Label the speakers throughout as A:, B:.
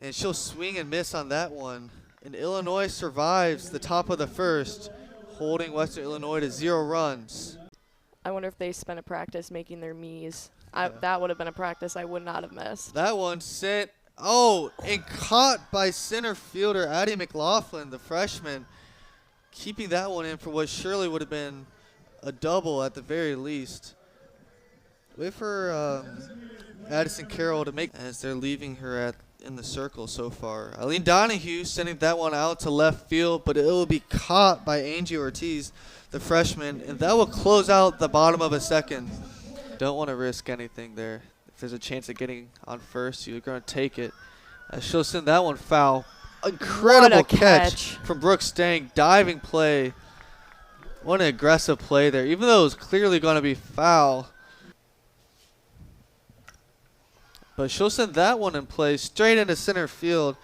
A: And she'll swing and miss on that one. And Illinois survives the top of the first, holding Western Illinois to 0 runs.
B: I wonder if they spent a practice making their Mies. That would have been a practice I would not have missed.
A: That one sent, and caught by center fielder Addie McLaughlin, the freshman, keeping that one in for what surely would have been a double at the very least. Wait for Addison Carroll to make as they're leaving her in the circle so far. Eileen Donahue sending that one out to left field, but it will be caught by Angie Ortiz, the freshman, and that will close out the bottom of a second. Don't want to risk anything there. If there's a chance of getting on first, you're going to take it. She'll send that one foul. Incredible catch from Brooke Stang. Diving play. What an aggressive play there, even though it was clearly going to be foul. But she'll send that one in play straight into center field.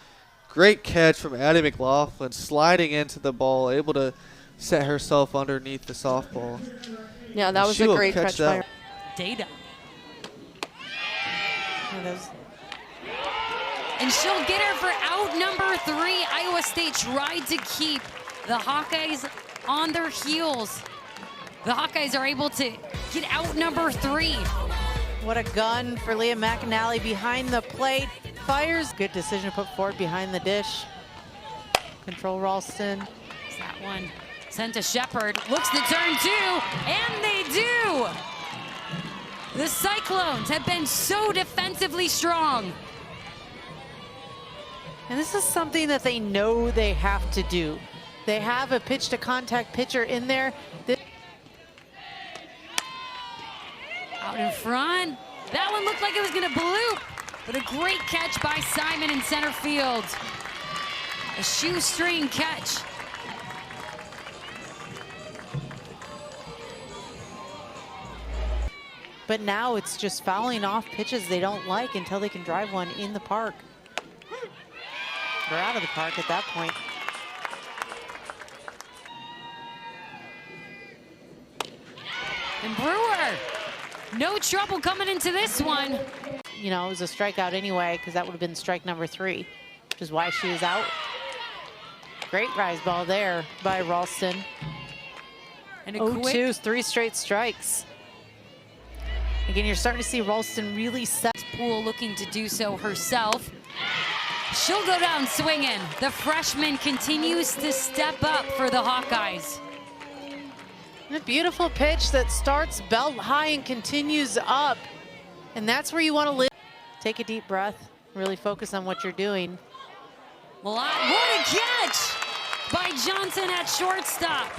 A: Great catch from Addie McLaughlin, sliding into the ball, able to set herself underneath the softball.
B: Yeah, that was a great catch by her.
C: Data. And she'll get her for out number 3. Iowa State tried to keep the Hawkeyes on their heels. The Hawkeyes are able to get out number 3.
D: What a gun for Leah McAnally behind the plate. Fires. Good decision to put forward behind the dish. Control Ralston.
C: That one sent to Shepard. Looks to turn 2, and they do. The Cyclones have been so defensively strong.
D: And this is something that they know they have to do. They have a pitch to contact pitcher in there.
C: Out in front. That one looked like it was going to bloop, but a great catch by Simon in center field. A shoestring catch.
D: But now it's just fouling off pitches they don't like until they can drive one in the park. They're out of the park at that point.
C: And Brewer, no trouble coming into this one.
D: You know, it was a strikeout anyway, because that would have been strike number 3, which is why she is out. Great rise ball there by Ralston.
C: And a
D: 0-2, 3 straight strikes. Again, you're starting to see Ralston really set.
C: Poole looking to do so herself. She'll go down swinging. The freshman continues to step up for the Hawkeyes.
D: A beautiful pitch that starts belt high and continues up. And that's where you want to live. Take a deep breath. Really focus on what you're doing.
C: What a catch by Johnson at shortstop.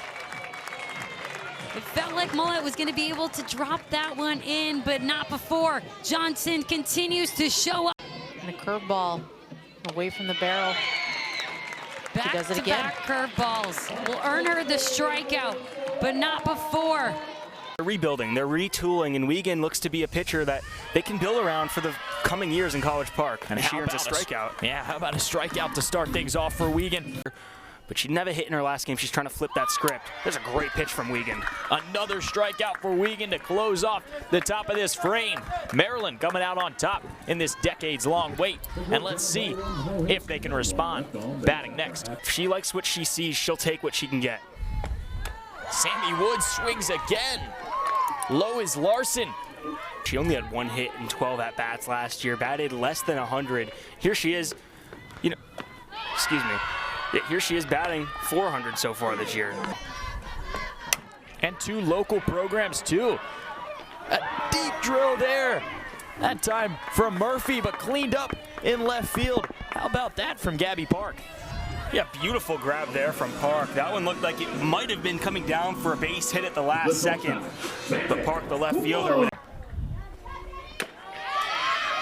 C: It felt like Mullet was going to be able to drop that one in, but not before. Johnson continues to show up.
D: And a curveball away from the barrel. She does it again.
C: Back-to-back curveballs will earn her the strikeout, but not before.
E: They're rebuilding, they're retooling, and Wiegand looks to be a pitcher that they can build around for the coming years in College Park. And she earns a strikeout.
F: Yeah, how about a strikeout to start things off for Wiegand?
E: But she never hit in her last game. She's trying to flip that script. There's a great pitch from Wiegand.
F: Another strikeout for Wiegand to close off the top of this frame. Maryland coming out on top in this decades-long wait. And let's see if they can respond. Batting next.
E: If she likes what she sees, she'll take what she can get.
F: Sammy Woods swings again. Low is Larson.
E: She only had 1 hit in 12 at-bats last year, batted less than 100. Here she is, here she is batting 400 so far this year.
F: And 2 local programs too. A deep drill there. That time from Murphy, but cleaned up in left field. How about that from Gabby Park?
E: Yeah, beautiful grab there from Park. That one looked like it might have been coming down for a base hit at the last second. But Park, the left fielder, with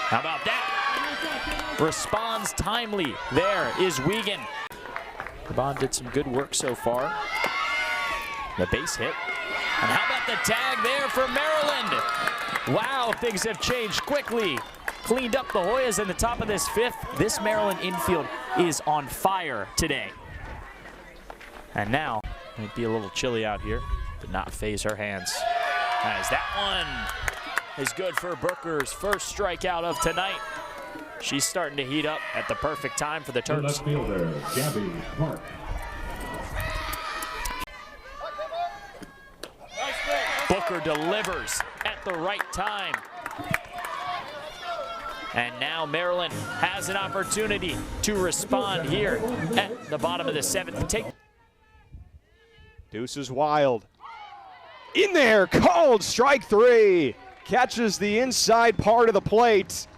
F: how about that? Responds timely. There is Wiegand. Bond did some good work so far. The base hit. And how about the tag there for Maryland? Wow, things have changed quickly. Cleaned up the Hoyas in the top of this 5th. This Maryland infield is on fire today. And now, might be a little chilly out here, but not phase her hands. As that one is good for Booker's first strikeout of tonight. She's starting to heat up at the perfect time for the Terps.
G: Left fielder, Gabby Park.
F: Booker delivers at the right time. And now Maryland has an opportunity to respond here at the bottom of the 7th. Take.
H: Deuce is wild. In there, called strike 3. Catches the inside part of the plate.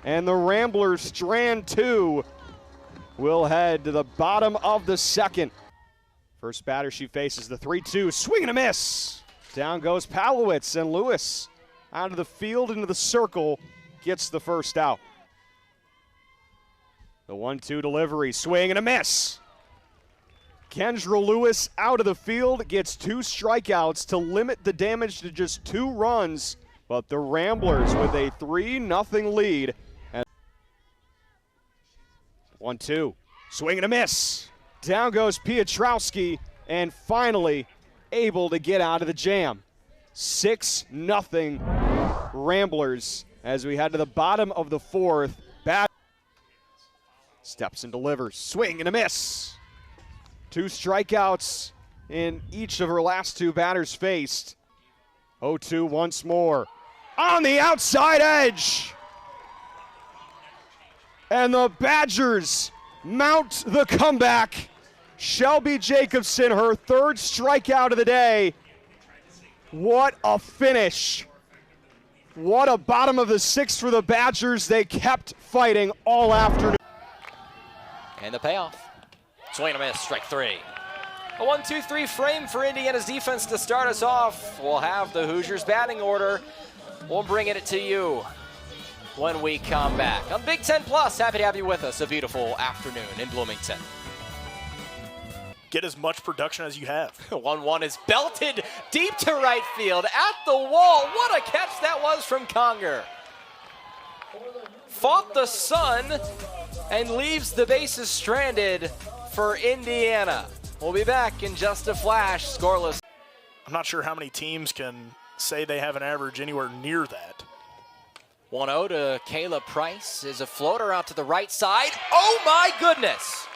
H: And the Ramblers strand 2 will head to the bottom of the 2nd. First batter she faces, the 3-2, swing and a miss. Down goes Palowitz, and Lewis out of the field into the circle gets the first out. The 1-2 delivery, swing and a miss. Kendra Lewis out of the field gets 2 strikeouts to limit the damage to just 2 runs, but the Ramblers with a 3-0 lead. 1-2, swing and a miss. Down goes Piotrowski, and finally able to get out of the jam. 6-0 Ramblers as we head to the bottom of the 4th. Bat steps and delivers, swing and a miss. 2 strikeouts in each of her last 2 batters faced. 0-2 once more. On the outside edge. And the Badgers mount the comeback. Shelby Jacobson, her 3rd strikeout of the day. What a finish. What a bottom of the 6th for the Badgers. They kept fighting all afternoon.
I: And the payoff. Swing and a miss, strike 3. A 1-2-3 frame for Indiana's defense to start us off. We'll have the Hoosiers batting order. We'll bring it to you when we come back on Big Ten Plus. Happy to have you with us. A beautiful afternoon in Bloomington.
E: Get as much production as you have.
I: 1-1 is belted deep to right field at the wall. What a catch that was from Conger. Fought the sun and leaves the bases stranded for Indiana. We'll be back in just a flash. Scoreless.
E: I'm not sure how many teams can say they have an average anywhere near that.
I: 1-0 to Kayla Price is a floater out to the right side. Oh my goodness!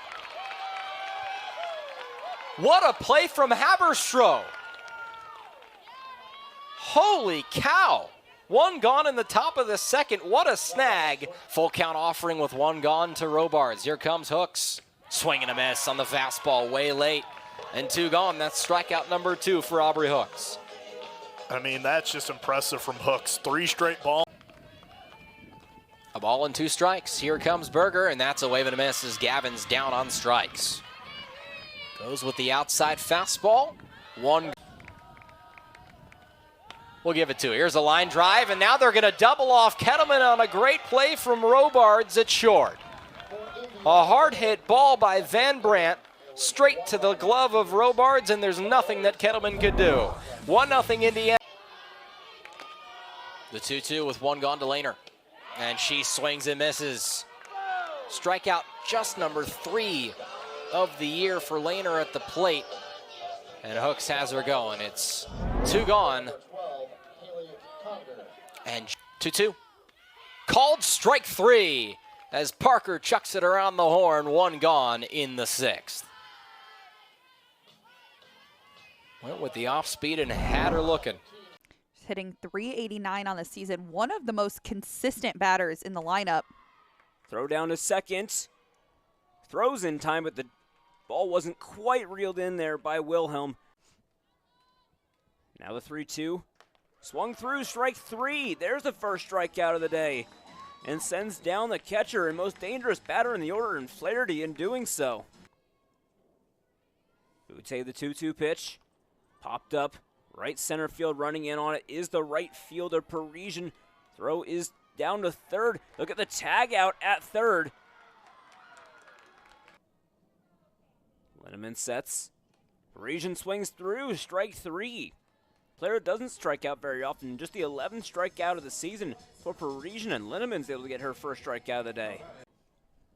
I: What a play from Haberstroh. Holy cow. 1 gone in the top of the 2nd. What a snag. Full count offering with 1 gone to Robards. Here comes Hooks. Swing and a miss on the fastball way late. And 2 gone. That's strikeout number 2 for Aubrey Hooks.
E: I mean, that's just impressive from Hooks. 3 straight balls.
I: A ball and 2 strikes. Here comes Berger, and that's a wave and a miss as Gavin's down on strikes. Goes with the outside fastball. 1. We'll give it 2. Here's a line drive, and now they're going to double off Kettleman on a great play from Robards at short. A hard hit ball by Van Brandt straight to the glove of Robards, and there's nothing that Kettleman could do. 1-0 Indiana. The 2-2 with 1 gone to Lehner. And she swings and misses. Strikeout just number 3 of the year for Lehner at the plate. And Hooks has her going. It's 2 gone. And 2-2. Called strike 3 as Parker chucks it around the horn. 1 gone in the 6th. Went with the off speed and had her looking.
J: Hitting .389 on the season, one of the most consistent batters in the lineup.
K: Throw down to second. Throws in time, but the ball wasn't quite reeled in there by Wilhelm. Now the 3-2. Swung through, strike 3. There's the first strikeout of the day. And sends down the catcher and most dangerous batter in the order, and Flaherty in doing so. Butte, the 2-2 pitch. Popped up. Right center field, running in on it is the right fielder, Parisian. Throw is down to third. Look at the tag out at third. Linneman sets. Parisian swings through, strike 3. Player doesn't strike out very often, just the 11th strikeout of the season for Parisian, and Linneman's able to get her first strikeout of the day.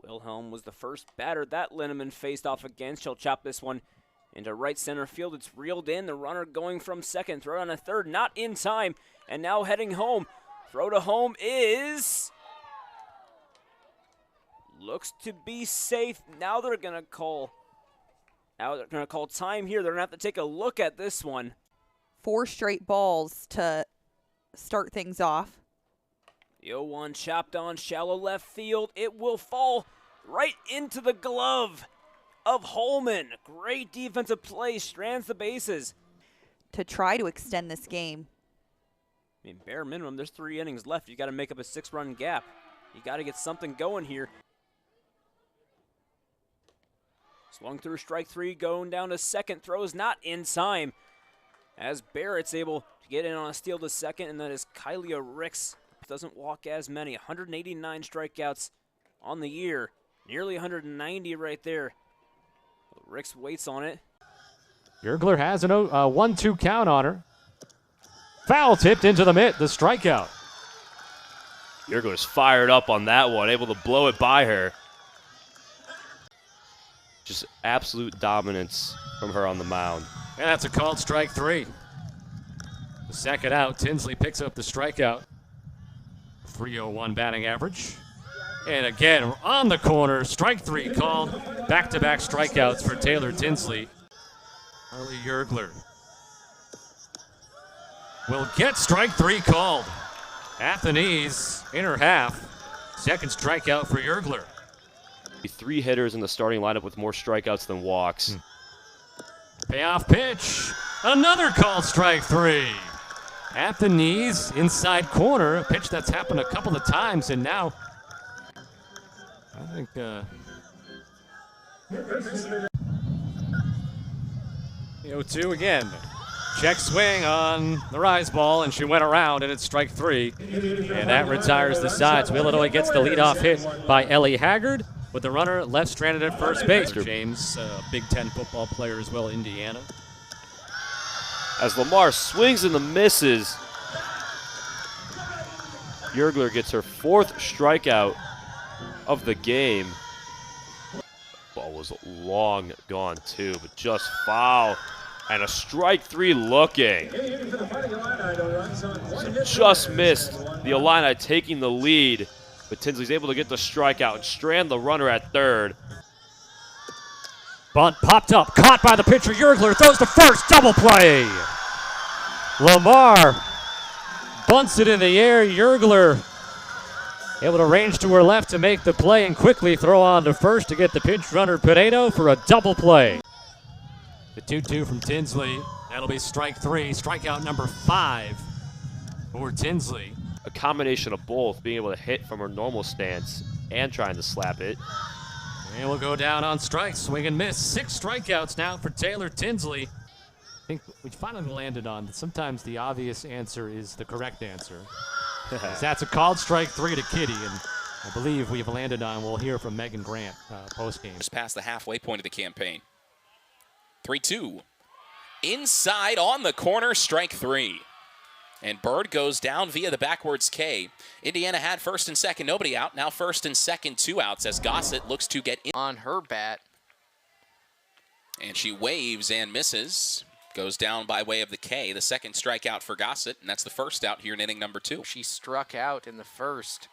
K: Wilhelm was the first batter that Linneman faced off against. She'll chop this one into right center field. It's reeled in. The runner going from second. Throw on a third. Not in time. And now heading home. Throw to home is Looks to be safe. Now they're going to call time here. They're going to have to take a look at this one.
J: 4 straight balls to start things off.
K: The 0-1 chopped on shallow left field. It will fall right into the glove of Holman. Great defensive play, strands the bases.
J: To try to extend this game.
K: I mean, bare minimum, there's 3 innings left. You got to make up a 6-run gap. You got to get something going here. Swung through strike 3, going down to second. Throws not in time. As Barrett's able to get in on a steal to second, and that is Kylia Ricks. Doesn't walk as many. 189 strikeouts on the year. Nearly 190 right there. Ricks waits on it.
L: Yergler has a 1-2 count on her. Foul tipped into the mitt, the strikeout.
M: Yergler's fired up on that one, able to blow it by her. Just absolute dominance from her on the mound.
L: And that's a called strike 3. The second out, Tinsley picks up the strikeout. 301 batting average. And again, on the corner, strike 3 called. Back-to-back strikeouts for Taylor Tinsley. Rivarly Yergler will get strike 3 called. At the knees, in her half. Second strikeout for Yergler.
M: 3 hitters in the starting lineup with more strikeouts than walks.
L: Payoff pitch. Another called strike 3. At the knees, inside corner, a pitch that's happened a couple of times, and now I think 0-2 again. Check swing on the rise ball, and she went around, and it's strike 3. And that retires the side. So Illinois gets the leadoff hit by Ellie Haggard, with the runner left stranded at first base. James, Big Ten football player as well, Indiana.
M: As Lamar swings and misses, Yergler gets her 4th strikeout of the game. Ball was long gone too, but just foul. And a strike 3 looking. So just missed the Illini taking the lead, but Tinsley's able to get the strikeout and strand the runner at third.
L: Bunt popped up, caught by the pitcher. Yergler throws to first, double play. Lamar bunts it in the air. Yergler able to range to her left to make the play and quickly throw on to first to get the pinch runner Pinedo for a double play. The 2-2 from Tinsley. That'll be strike 3, strikeout number 5 for Tinsley.
M: A combination of both, being able to hit from her normal stance and trying to slap it.
L: And we'll go down on strikes, swing and miss. 6 strikeouts now for Taylor Tinsley. I think we finally landed on that sometimes the obvious answer is the correct answer. That's a called strike 3 to Kitty, and I believe we've landed on, we'll hear from Megan Grant post-game.
N: Just past the halfway point of the campaign. 3-2. Inside on the corner, strike 3. And Bird goes down via the backwards K. Indiana had first and second, nobody out. Now first and second, 2 outs as Gossett looks to get in on her bat. And she waves and misses. Goes down by way of the K. The second strikeout for Gossett, and that's the first out here in inning number 2.
I: She struck out in the first.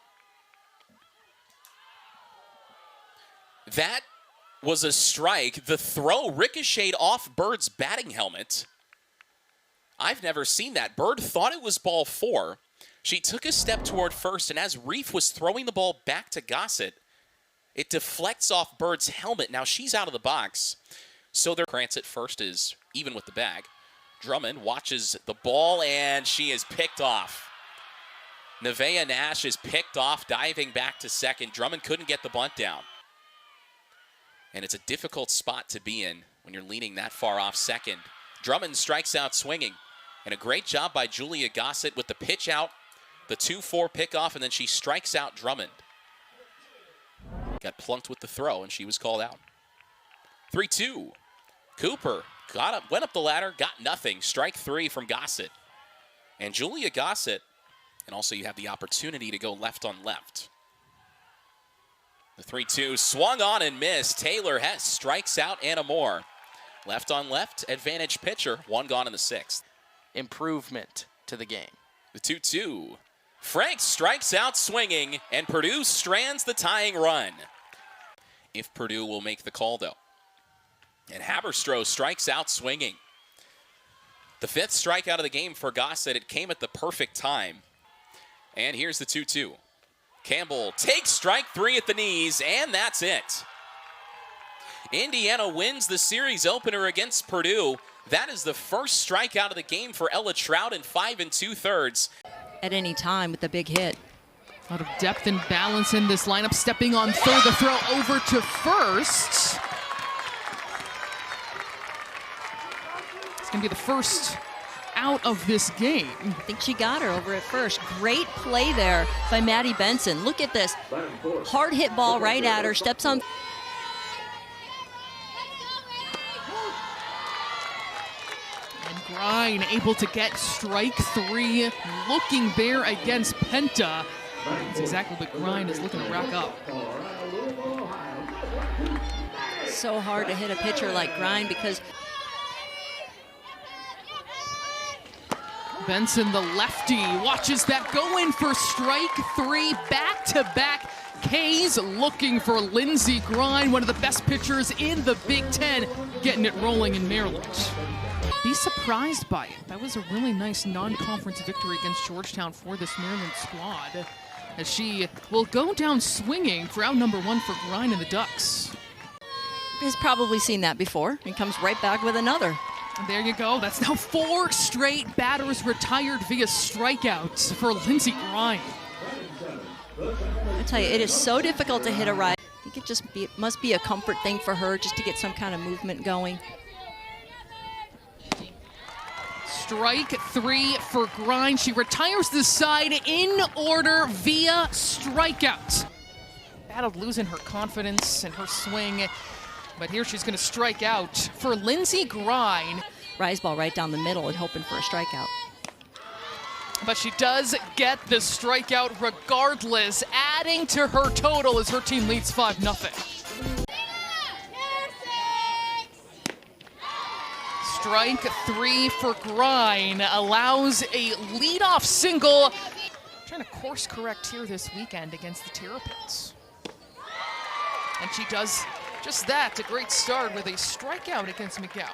N: That was a strike. The throw ricocheted off Bird's batting helmet. I've never seen that. Bird thought it was ball 4. She took a step toward first, and as Reef was throwing the ball back to Gossett, it deflects off Bird's helmet. Now she's out of the box. So their Krantz at first is even with the bag. Drummond watches the ball, and she is picked off. Nevaeh Nash is picked off, diving back to second. Drummond couldn't get the bunt down. And it's a difficult spot to be in when you're leaning that far off second. Drummond strikes out swinging. And a great job by Julia Gossett with the pitch out, the 2-4 pickoff, and then she strikes out Drummond. Got plunked with the throw, and she was called out. 3-2. Cooper went up the ladder, got nothing. Strike 3 from Gossett. And Julia Gossett, and also you have the opportunity to go left on left. The 3-2 swung on and missed. Taylor Hess strikes out Anna Moore. Left on left, advantage pitcher, 1 gone in the 6th.
I: Improvement to the game.
N: The 2-2. Frank strikes out swinging, and Purdue strands the tying run. if Purdue will make the call, though. And Haberstroh strikes out swinging. The 5th strikeout of the game for Gossett. It came at the perfect time. And here's the 2-2. Campbell takes strike 3 at the knees, and that's it. Indiana wins the series opener against Purdue. That is the first strikeout of the game for Ella Trout in 5 2/3.
C: At any time with the big hit.
O: A lot of depth and balance in this lineup. Stepping on third, the throw over to first. It's going to be the first out of this game.
C: I think she got her over at first. Great play there by Maddie Benson. Look at this. Hard hit ball right at her. Steps on.
O: Grine able to get strike 3, looking there against Penta. That's exactly what Grine is looking to rack up.
C: So hard to hit a pitcher like Grine because
O: Benson, the lefty, watches that go in for strike 3, back-to-back Ks, looking for Lindsey Grine, one of the best pitchers in the Big Ten, getting it rolling in Maryland. Be surprised by it. That was a really nice non-conference victory against Georgetown for this Maryland squad, as she will go down swinging for out number 1 for Grine and the Ducks.
C: has probably seen that before and comes right back with another.
O: And there you go. That's now 4 straight batters retired via strikeouts for Lindsey Grine.
C: I tell you, it is so difficult to hit a right. I think it must be a comfort thing for her just to get some kind of movement going.
O: Strike 3 for Grine. She retires the side in order via strikeout. Battled losing her confidence and her swing, but here she's going to strike out for Lindsey Grine.
C: Rise ball right down the middle and hoping for a strikeout.
O: But she does get the strikeout regardless, adding to her total as her team leads 5-0. Strike 3 for Grine allows a leadoff single. Trying to course correct here this weekend against the Terrapins. And she does just that, a great start with a strikeout against McGowan.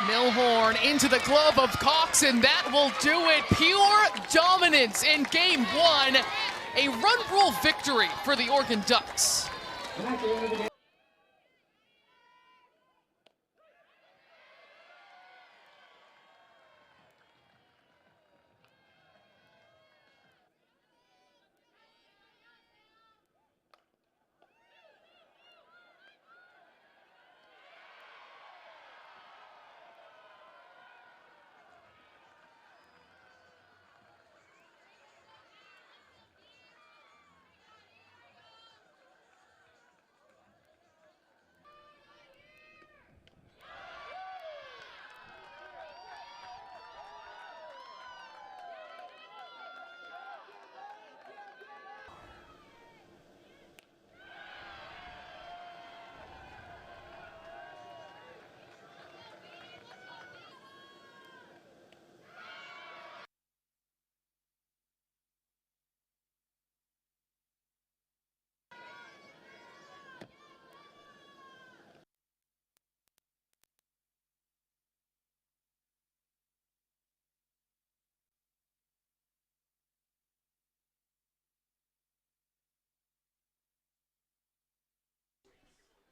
O: Milhorn into the glove of Cox, and that will do it. Pure dominance in game 1. A run rule victory for the Oregon Ducks.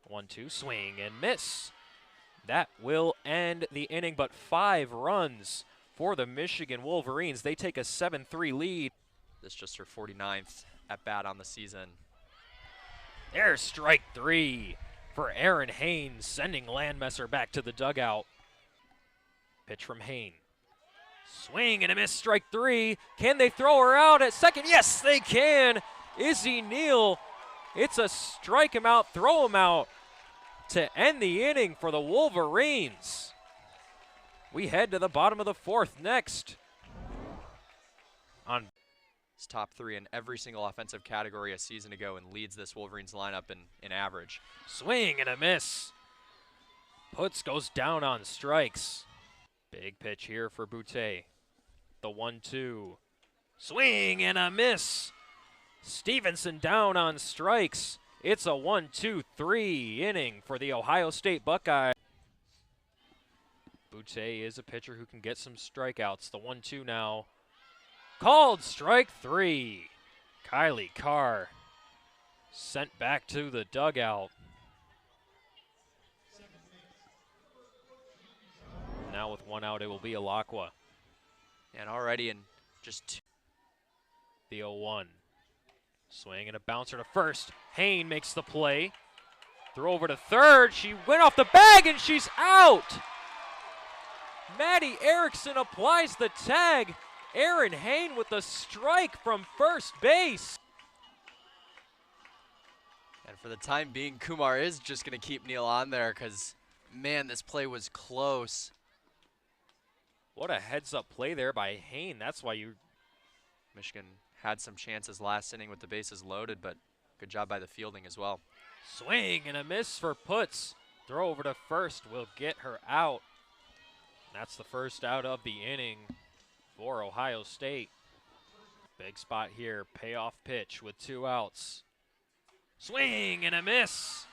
F: One-two, swing and miss. That will end the inning, but 5 runs for the Michigan Wolverines. They take a 7-3 lead.
P: This is just her 49th at bat on the season.
F: There's strike 3 for Aaron Haynes, sending Landmesser back to the dugout. Pitch from Haynes. Swing and a miss, strike 3. Can they throw her out at second? Yes, they can. Izzy Neal. It's a strike him out, throw him out to end the inning for the Wolverines. We head to the bottom of the 4th next. On
P: It's top 3 in every single offensive category a season ago and leads this Wolverines lineup in average.
F: Swing and a miss. Putz goes down on strikes. Big pitch here for Boutte. The 1-2. Swing and a miss.
L: Stevenson down on strikes. It's a 1-2-3 inning for the Ohio State Buckeyes. Butte is a pitcher who can get some strikeouts. The 1-2 now. Called strike 3. Kylie Carr sent back to the dugout. Now with 1 out, it will be Alakwa.
P: And already in just 2.
L: The 0-1. Swing and a bouncer to first. Hain makes the play. Throw over to third. She went off the bag and she's out. Maddie Erickson applies the tag. Erin Hain with a strike from first base.
P: And for the time being, Kumar is just going to keep Neal on there because, man, this play was close.
L: What a heads-up play there by Hain. That's why
P: Michigan had some chances last inning with the bases loaded, but good job by the fielding as well.
L: Swing and a miss for Putz. Throw over to first will get her out. That's the first out of the inning for Ohio State. Big spot here, payoff pitch with 2 outs. Swing and a miss.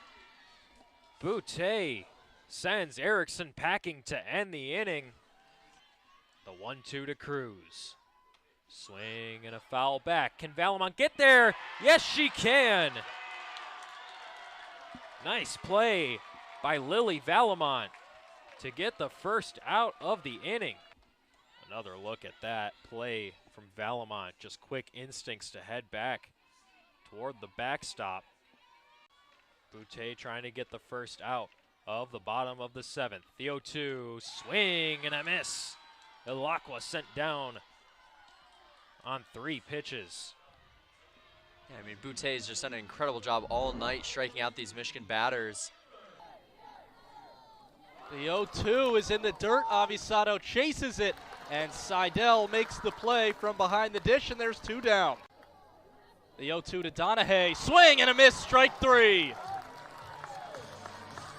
L: Butte sends Erickson packing to end the inning. The 1-2 to Cruz. Swing and a foul back. Can Valamont get there? Yes, she can. Nice play by Lily Valamont to get the first out of the inning. Another look at that play from Valamont. Just quick instincts to head back toward the backstop. Butte trying to get the first out of the bottom of the 7th. The 0-2, swing and a miss. Ilakwa sent down on 3 pitches.
P: Yeah, I mean, Butte has just done an incredible job all night striking out these Michigan batters.
Q: The 0-2 is in the dirt. Avisado chases it, and Seidel makes the play from behind the dish, and there's 2 down. The 0-2 to Donahue. Swing and a miss, strike 3.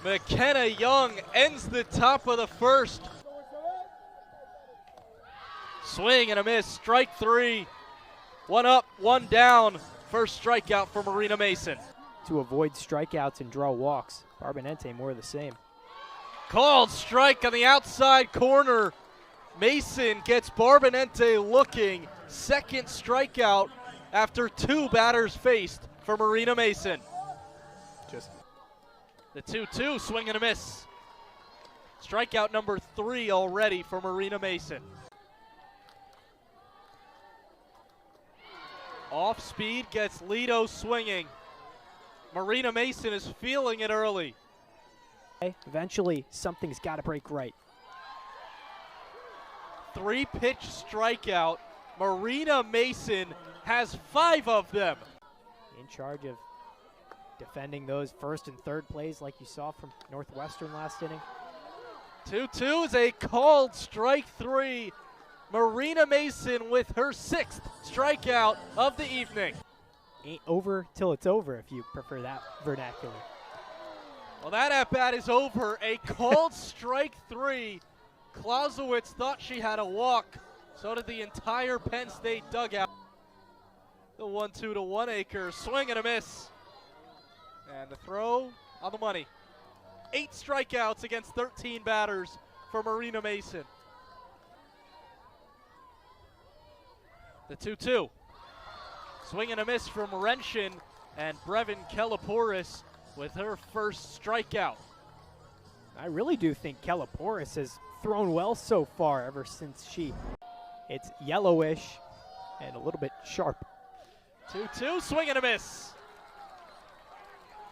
Q: McKenna Young ends the top of the first. Swing and a miss, strike 3. 1 up, 1 down. First strikeout for Marina Mason.
R: To avoid strikeouts and draw walks. Barbonente more of the same.
Q: Called strike on the outside corner. Mason gets Barbonente looking. Second strikeout after 2 batters faced for Marina Mason.
R: Just
Q: the 2-2, swing and a miss. Strikeout number 3 already for Marina Mason. Off speed gets Lido swinging. Marina Mason is feeling it early.
R: Eventually, something's got to break right.
Q: 3-pitch strikeout. Marina Mason has 5 of them.
R: In charge of defending those first and third plays like you saw from Northwestern last inning.
Q: 2-2 is a called strike 3. Marina Mason with her 6th strikeout of the evening.
R: Ain't over till it's over, if you prefer that vernacular.
Q: Well, that at-bat is over. A called strike 3. Clausewitz thought she had a walk. So did the entire Penn State dugout. The 1-2 to 1-acre. Swing and a miss. And the throw on the money. 8 strikeouts against 13 batters for Marina Mason. The 2-2. Swing and a miss from Renshin, and Brevin Kelliporis with her first strikeout.
R: I really do think Kelliporis has thrown well so far ever since it's yellowish and a little bit sharp.
Q: 2-2, swing and a miss.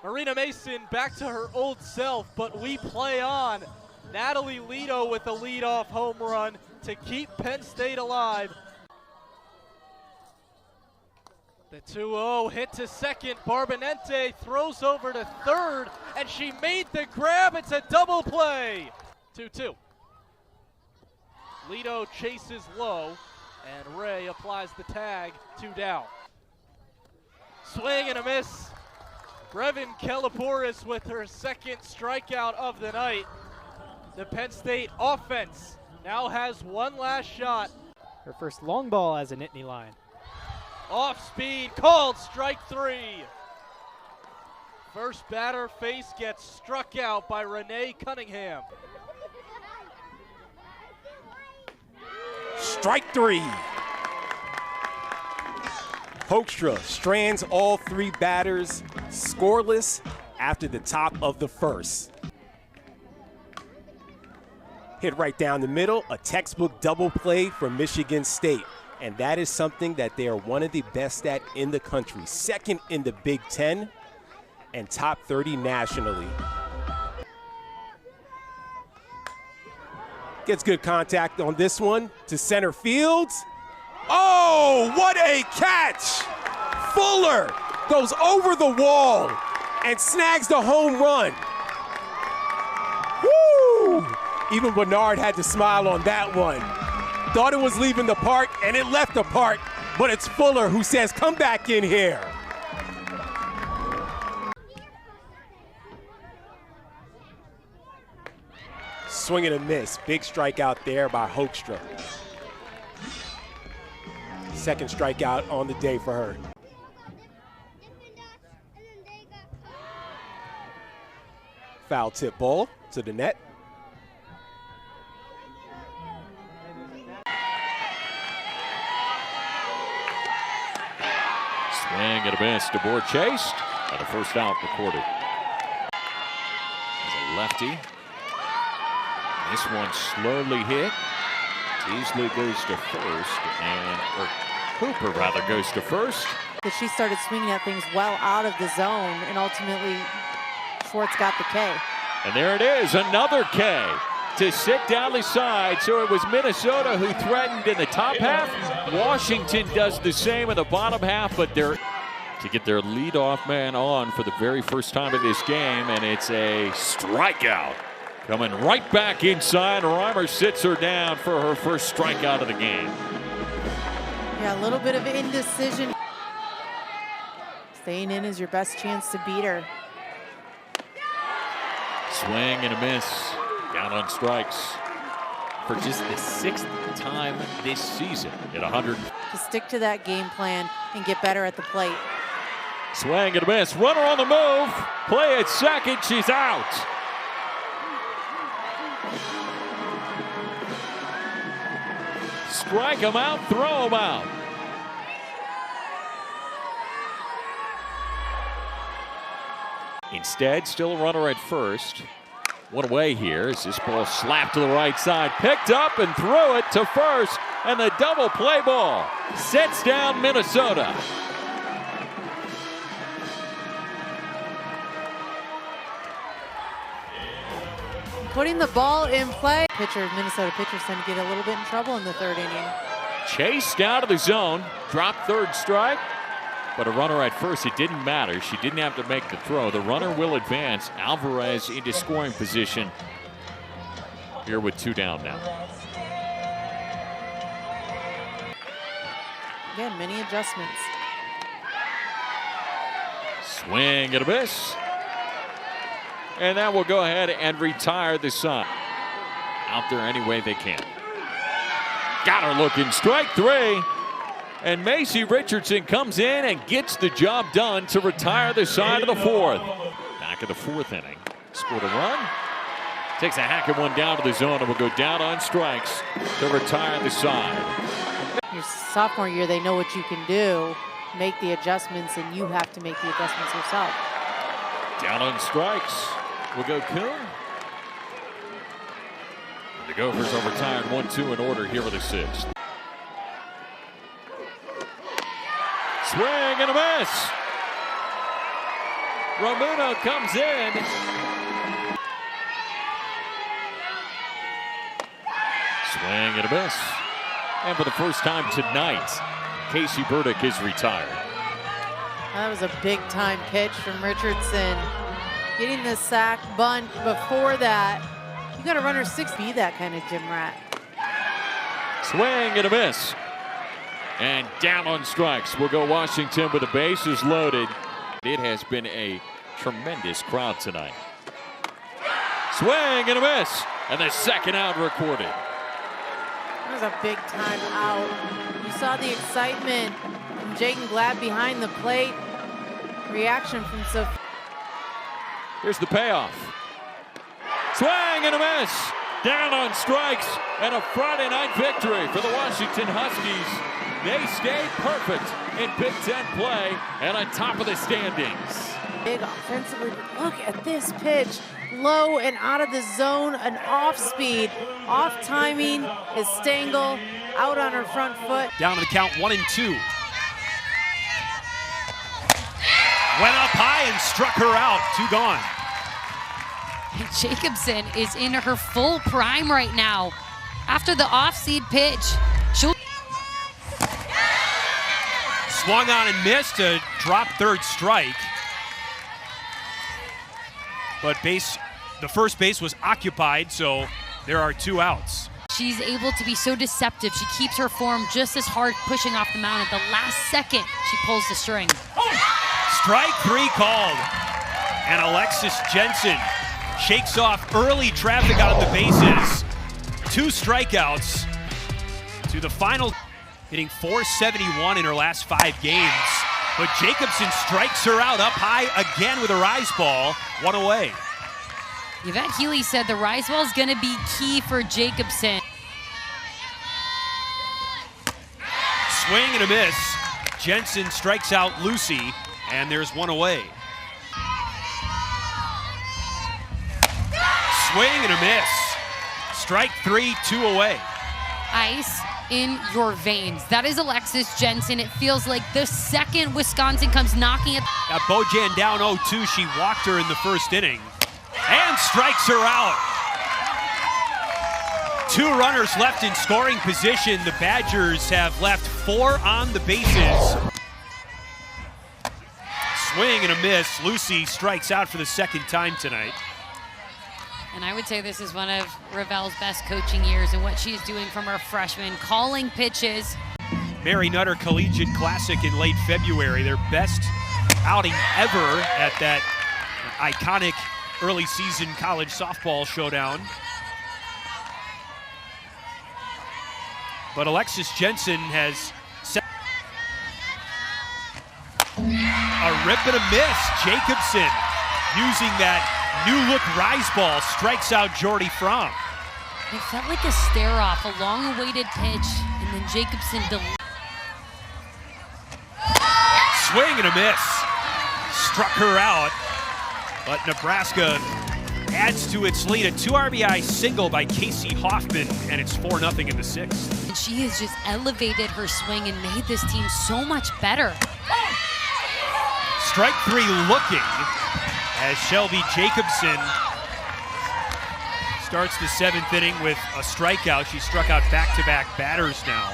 Q: Marina Mason back to her old self, but we play on. Natalie Lido with a leadoff home run to keep Penn State alive. The 2-0 hit to second. Barbonente throws over to third, and she made the grab. It's a double play. 2-2. Lido chases low, and Ray applies the tag. 2 down. Swing and a miss. Brevin Kelliporis with her 2nd strikeout of the night. The Penn State offense now has 1 last shot.
R: Her first long ball as a Nittany Lion.
Q: Off speed, called strike 3. First batter face gets struck out by Renee Cunningham.
S: Strike 3. Hoekstra strands all 3 batters scoreless after the top of the first. Hit right down the middle, a textbook double play from Michigan State. And that is something that they are one of the best at in the country. Second in the Big Ten and top 30 nationally. Gets good contact on this one to center field. Oh, what a catch! Fuller goes over the wall and snags the home run. Woo! Even Bernard had to smile on that one. Thought it was leaving the park, and it left the park, but it's Fuller who says, come back in here. Swing and a miss. Big strikeout there by Hoekstra. Second strikeout on the day for her. Foul tip ball to the net.
F: Swing and a miss. DeBoer chased, and a first out recorded. As a lefty. This one slowly hit. Teasley goes to first, or Cooper rather goes to first.
D: But she started swinging at things well out of the zone, and ultimately Schwartz got the K.
F: And there it is, another K to sit down the side. So it was Minnesota who threatened in the top half. Washington does the same in the bottom half, but they're to get their leadoff man on for the very first time in this game, and it's a strikeout. Coming right back inside, Reimer sits her down for her first strikeout of the game.
D: Yeah, a little bit of indecision. Staying in is your best chance to beat her.
F: Swing and a miss. Down on strikes for just the 6th time this season at 100.
D: To stick to that game plan and get better at the plate.
F: Swing and a miss. Runner on the move. Play at second. She's out. Strike him out, throw him out. Instead, still a runner at first. One away here as this ball slapped to the right side, picked up and threw it to first, and the double play ball sets down Minnesota.
D: Putting the ball in play. Minnesota pitchers tend to get a little bit in trouble in the 3rd inning.
F: Chased out of the zone, dropped third strike, but a runner at first, it didn't matter. She didn't have to make the throw. The runner will advance. Alvarez into scoring position here with 2 down now.
D: Again, many adjustments.
F: Swing and a miss. And that will go ahead and retire the side. Out there any way they can. Got her looking, strike 3. And Macy Richardson comes in and gets the job done to retire the side of the 4th. Back of the 4th inning. Scored a run. Takes a hack of one down to the zone and will go down on strikes to retire the side.
D: Your sophomore year, they know what you can do. Make the adjustments, and you have to make the adjustments yourself.
F: Down on strikes will go Kuhn. The Gophers are retired 1-2 in order here with the 6th. Swing and a miss. Romuno comes in. Swing and a miss. And for the first time tonight, Casey Burdick is retired.
D: That was a big-time pitch from Richardson. Getting the sack bunt before that. You got to runner 6, be that kind of gym rat.
F: Swing and a miss. And down on strikes will go Washington with the bases loaded. It has been a tremendous crowd tonight. Swing and a miss. And the second out recorded.
D: That was a big time out. You saw the excitement. from Jaden Glad behind the plate. Reaction from Sophie.
L: Here's the payoff. Swing and a miss. Down on strikes, and a Friday night victory for the Washington Huskies. They stayed perfect in Big Ten play and on top of the standings.
D: Big offensively, but look at this pitch. Low and out of the zone, an off speed, off timing is Stengel out on her front foot.
T: Down to the count 1-2. Went up high and struck her out, 2 gone.
C: Jacobson is in her full prime right now. After the off-seed pitch, she'll
T: Swung on and missed a drop third strike. But the first base was occupied, so there are 2 outs.
C: She's able to be so deceptive. She keeps her form just as hard, pushing off the mound. At the last second, she pulls the string.
T: Strike 3 called. And Alexis Jensen shakes off early traffic on the bases. 2 strikeouts to the final, hitting .471 in her last 5 games. But Jacobson strikes her out up high again with a rise ball, 1 away.
C: Yvette Healy said the rise ball is going to be key for Jacobson.
T: Swing and a miss. Jensen strikes out Lucy, and there's 1 away. Swing and a miss. Strike 3, 2 away.
C: Ice in your veins. That is Alexis Jensen. It feels like the second Wisconsin comes knocking at.
T: Got Bojan down 0-2. She walked her in the first inning and strikes her out. 2 runners left in scoring position. The Badgers have left 4 on the bases. Swing and a miss. Lucy strikes out for the 2nd time tonight.
C: And I would say this is one of Ravel's best coaching years, and what she's doing from her freshman, calling pitches.
T: Mary Nutter Collegiate Classic in late February, their best outing ever at that iconic early season college softball showdown. But Alexis Jensen has set a rip and a miss. Jacobson using that new look rise ball strikes out Jordy Fromm.
C: It felt like a stare off, a long awaited pitch, and then Jacobson
T: Swing and a miss. Struck her out, but Nebraska adds to its lead. A 2 RBI single by Casey Hoffman, and it's 4-0 in the 6th.
C: And she has just elevated her swing and made this team so much better.
T: Strike 3 looking as Shelby Jacobson starts the 7th inning with a strikeout. She struck out back-to-back batters now.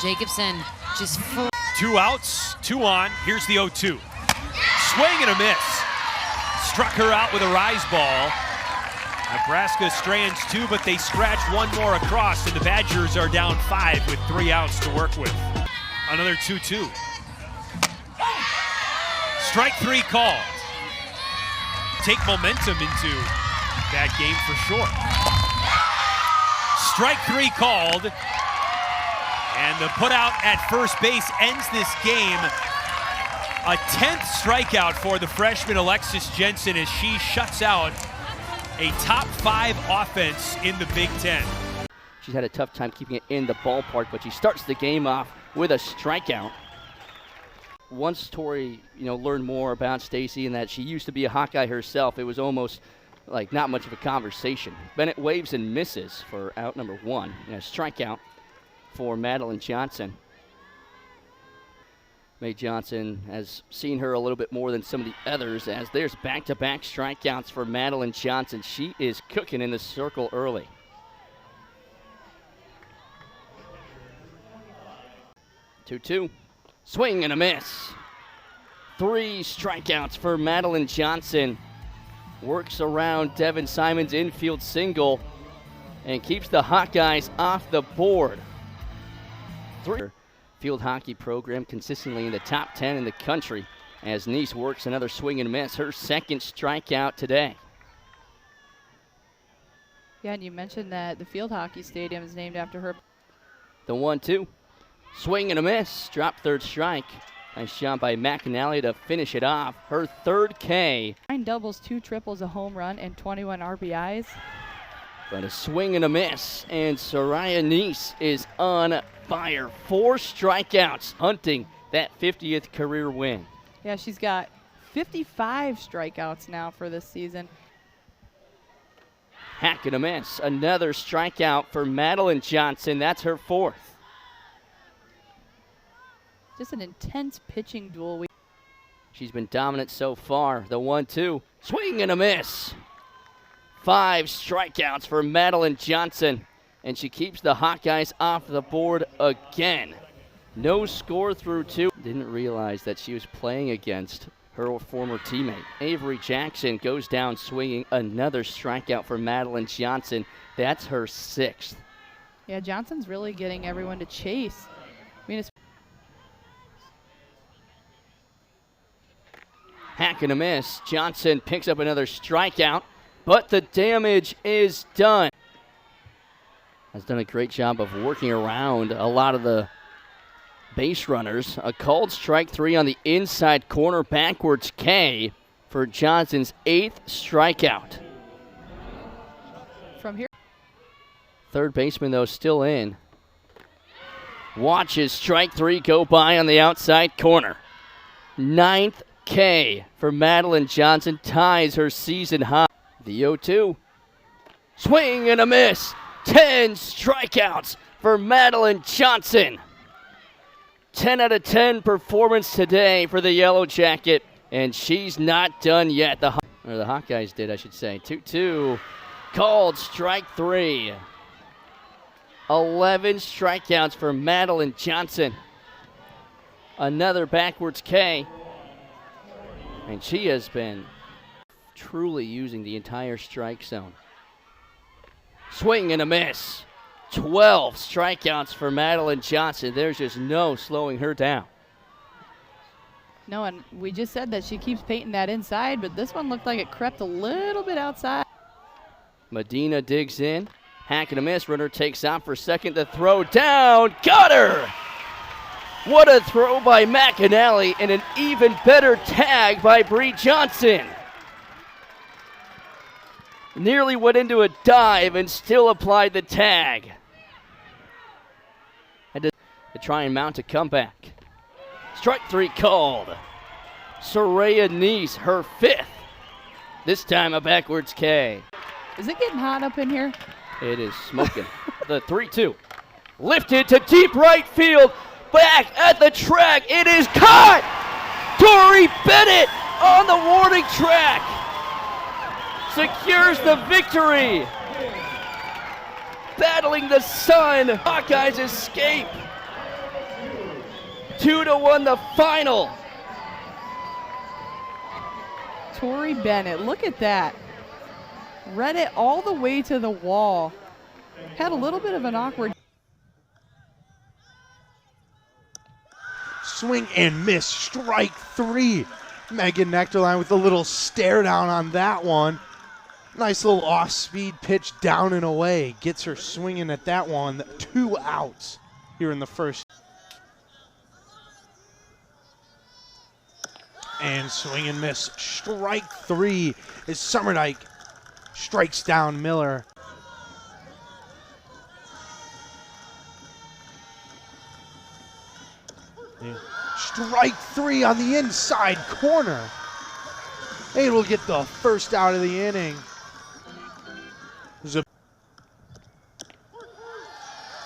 C: Jacobson just
T: 2 outs, 2 on. Here's the 0-2. Swing and a miss. Struck her out with a rise ball. Nebraska strands 2, but they scratch 1 more across, and the Badgers are down 5 with 3 outs to work with. Another 2-2. Strike 3 called. Take momentum into that game for sure. Strike 3 called. And the putout at first base ends this game. A 10th strikeout for the freshman Alexis Jensen as she shuts out a top 5 offense in the Big Ten.
U: She's had a tough time keeping it in the ballpark, but she starts the game off with a strikeout. Once Tori, learned more about Stacy and that she used to be a Hawkeye herself, it was almost like not much of a conversation. Bennett waves and misses for out number 1, and a strikeout for Madeline Johnson. Mae Johnson has seen her a little bit more than some of the others, as there's back-to-back strikeouts for Madeline Johnson. She is cooking in the circle early. Two. Swing and a miss. 3 strikeouts for Madeline Johnson. Works around Devin Simon's infield single and keeps the Hawkeyes off the board. 3. Field hockey program consistently in the top 10 in the country as Nice works another swing and miss. Her 2nd strikeout today.
J: Yeah, and you mentioned that the field hockey stadium is named after her.
U: The 1-2. Swing and a miss. Drop third strike. Nice shot by McAnally to finish it off. Her third K.
J: 9 doubles, 2 triples, a home run, and 21 RBIs.
U: But a swing and a miss. And Soraya Nice is on fire. 4 strikeouts, hunting that 50th career win.
J: Yeah, she's got 55 strikeouts now for this season.
U: Hack and a miss. Another strikeout for Madeline Johnson. That's her 4th.
J: Just an intense pitching duel.
U: She's been dominant so far. The 1-2. Swing and a miss. 5 strikeouts for Madeline Johnson. And she keeps the Hawkeyes off the board again. No score through 2. Didn't realize that she was playing against her former teammate. Avery Jackson goes down swinging. Another strikeout for Madeline Johnson. That's her 6th.
J: Yeah, Johnson's really getting everyone to chase. I mean, it's
U: Hack and a miss. Johnson picks up another strikeout, but the damage is done. Has done a great job of working around a lot of the base runners. A called strike 3 on the inside corner, backwards K for Johnson's 8th strikeout.
J: from here.
U: Third baseman, though, still in. Watches strike 3 go by on the outside corner. 9th K for Madeline Johnson, ties her season high. The 0-2. Swing and a miss. 10 strikeouts for Madeline Johnson. 10 out of 10 performance today for the Yellow Jacket, and she's not done yet. The Hawkeyes did, I should say. 2-2. Called strike 3. 11 strikeouts for Madeline Johnson. Another backwards K. And she has been truly using the entire strike zone. Swing and a miss. 12 strikeouts for Madeline Johnson. There's just no slowing her down.
J: No, and we just said that she keeps painting that inside, but this one looked like it crept a little bit outside.
U: Medina digs in. Hack and a miss. Runner takes out for second. The throw down. Got her! What a throw by McAnally, and an even better tag by Bree Johnson. Nearly went into a dive and still applied the tag. Had to try and mount a comeback. Strike 3 called. Soraya Nice, her 5th. This time a backwards K.
J: Is it getting hot up in here?
U: It is smoking. The 3-2. Lifted to deep right field. Back at the track. It is caught! Tori Bennett on the warning track. Secures the victory. Battling the sun. Hawkeyes escape. 2-1 the final.
J: Tori Bennett, look at that. Read it all the way to the wall. Had a little bit of an awkward.
A: Swing and miss, strike 3. Megan Nectarline with a little stare down on that one. Nice little off-speed pitch down and away. Gets her swinging at that one. 2 outs here in the first. And swing and miss, strike 3 as Summerdike strikes down Miller. Yeah. Strike 3 on the inside corner. Able to get the first out of the inning.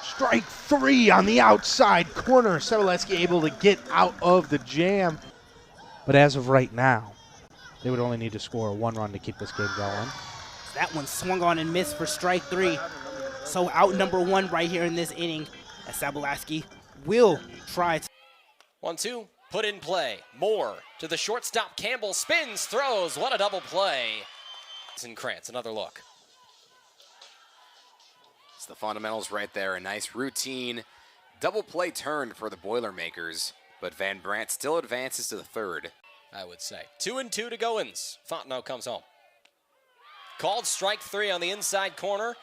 A: Strike 3 on the outside corner. Sobolewski able to get out of the jam. But as of right now, they would only need to score 1 run to keep this game going.
V: That one swung on and missed for strike 3. So out number 1 right here in this inning. As Sobolewski will try to.
I: 1-2, put in play. Moore to the shortstop. Campbell spins, throws. What a double play. And Krantz, another look.
W: It's the fundamentals right there. A nice routine double play turn for the Boilermakers. But Van Brandt still advances to the 3rd.
I: I would say. 2-2 to Goins. Fontenot comes home. Called strike 3 on the inside corner.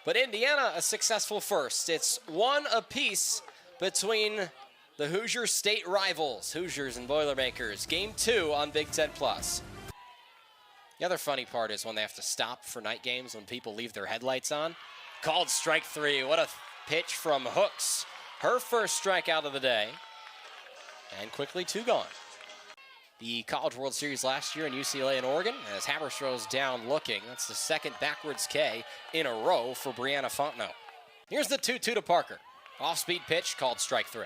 I: But Indiana a successful first. It's 1 apiece between the Hoosier state rivals, Hoosiers and Boilermakers. Game 2 on Big Ten Plus. The other funny part is when they have to stop for night games when people leave their headlights on. Called strike 3. What a pitch from Hooks. Her first strikeout of the day. And quickly 2 gone. The College World Series last year in UCLA and Oregon, as Haberstroh's down looking. That's the second backwards K in a row for Brianna Fontenot. Here's the 2-2 to Parker. Off-speed pitch called strike 3.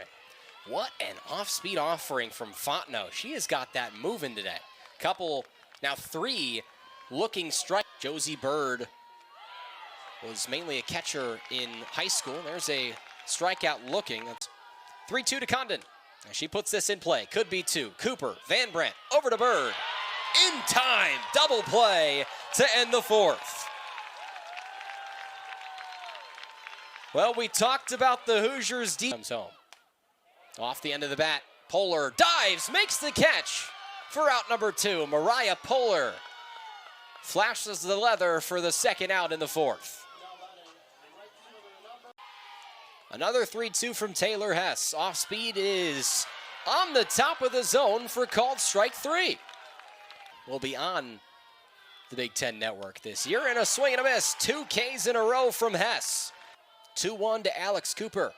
I: What an off-speed offering from Fontenot. She has got that moving today. Now 3 looking strike. Josie Bird was mainly a catcher in high school. There's a strikeout looking. That's 3-2 to Condon. And she puts this in play. Could be 2. Cooper, Van Brandt, over to Bird. In time, double play to end the 4th. Well, we talked about the Hoosiers deep. Comes home. Off the end of the bat, Poehler dives, makes the catch for out number 2. Mariah Poehler flashes the leather for the second out in the 4th. Another 3-2 from Taylor Hess. Off speed is on the top of the zone for called strike 3. Will be on the Big Ten Network this year. And a swing and a miss. 2 Ks in a row from Hess. 2-1 to Alex Cooper.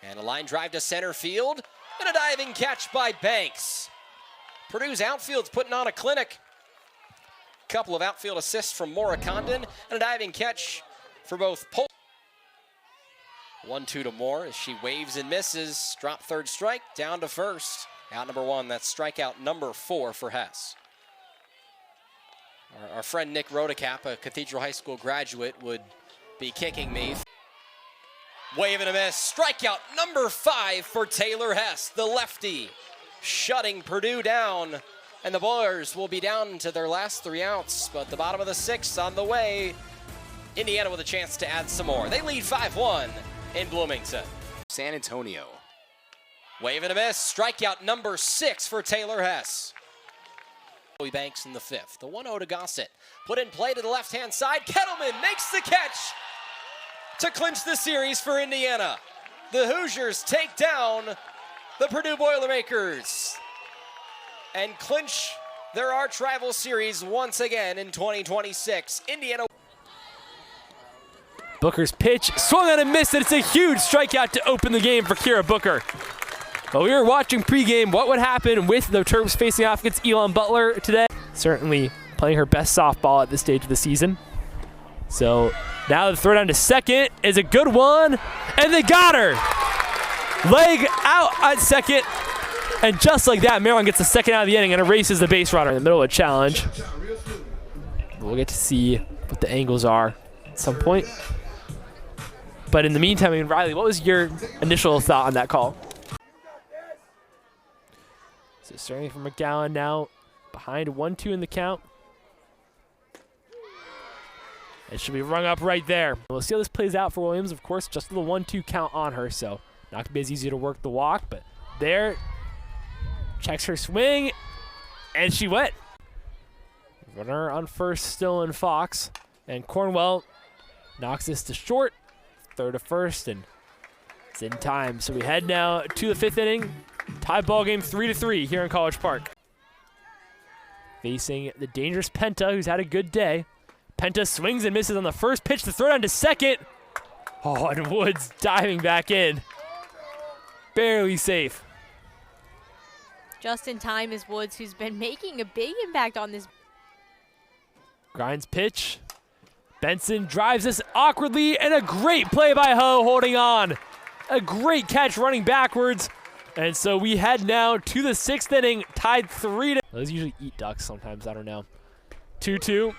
I: And a line drive to center field. And a diving catch by Banks. Purdue's outfield's putting on a clinic. Couple of outfield assists from Maura Condon. And a diving catch for both Poehler. 1-2 to Moore as she waves and misses. Drop third strike, down to first. Out number 1, that's strikeout number 4 for Hess. Our friend Nick Rodecap, a Cathedral High School graduate, would be kicking me. Wave and a miss. Strikeout number 5 for Taylor Hess, the lefty, shutting Purdue down. And the Boilers will be down to their last 3 outs, but the bottom of the 6th on the way. Indiana with a chance to add some more. They lead 5-1 in Bloomington.
W: San Antonio.
I: Wave and a miss. Strikeout number 6 for Taylor Hess. Banks in the 5th. The 1-0 to Gossett. Put in play to the left-hand side. Kettleman makes the catch to clinch the series for Indiana. The Hoosiers take down the Purdue Boilermakers and clinch their arch-rival series once again in 2026. Indiana.
B: Booker's pitch, swung on and missed, and it's a huge strikeout to open the game for Kira Booker. While we were watching pregame what would happen with the Terps facing off against Elon Butler today. Certainly playing her best softball at this stage of the season. So now the throw down to second is a good one, and they got her. Leg out at second, and just like that, Maryland gets the second out of the inning and erases the base runner in the middle of a challenge. We'll get to see what the angles are at some point. But in the meantime, Riley, what was your initial thought on that call? So starting from McGowan now, behind 1-2 in the count. It should be rung up right there. We'll see how this plays out for Williams. Of course, just the 1-2 count on her, so not going to be as easy to work the walk. But there, checks her swing, and she went. Runner on first still in Fox, and Cornwell knocks this to short. Third to first, and it's in time. So we head now to the 5th inning. Tie ball game 3-3 here in College Park. Facing the dangerous Penta, who's had a good day. Penta swings and misses on the first pitch to throw down to second. Oh, and Woods diving back in. Barely safe.
G: Just in time is Woods, who's been making a big impact on this.
B: Grinds pitch. Benson drives this awkwardly, and a great play by Ho holding on. A great catch running backwards. And so we head now to the 6th inning, tied 3-3. Those usually eat ducks sometimes, I don't know. 2-2.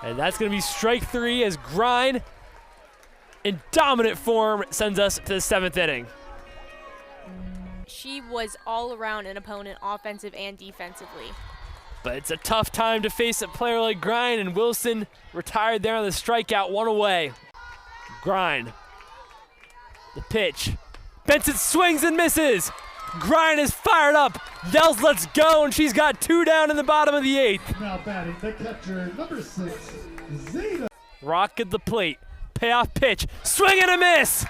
B: And that's going to be strike 3 as Grind, in dominant form, sends us to the 7th inning.
G: She was all around an opponent, offensive and defensively.
B: But it's a tough time to face a player like Grind, and Wilson retired there on the strikeout, 1 away. Grind. The pitch. Benson swings and misses. Grind is fired up, yells let's go, and she's got 2 down in the bottom of the 8th.
H: Now batting the catcher, number 6, Zeta.
B: Rock at the plate. Payoff pitch. Swing and a miss.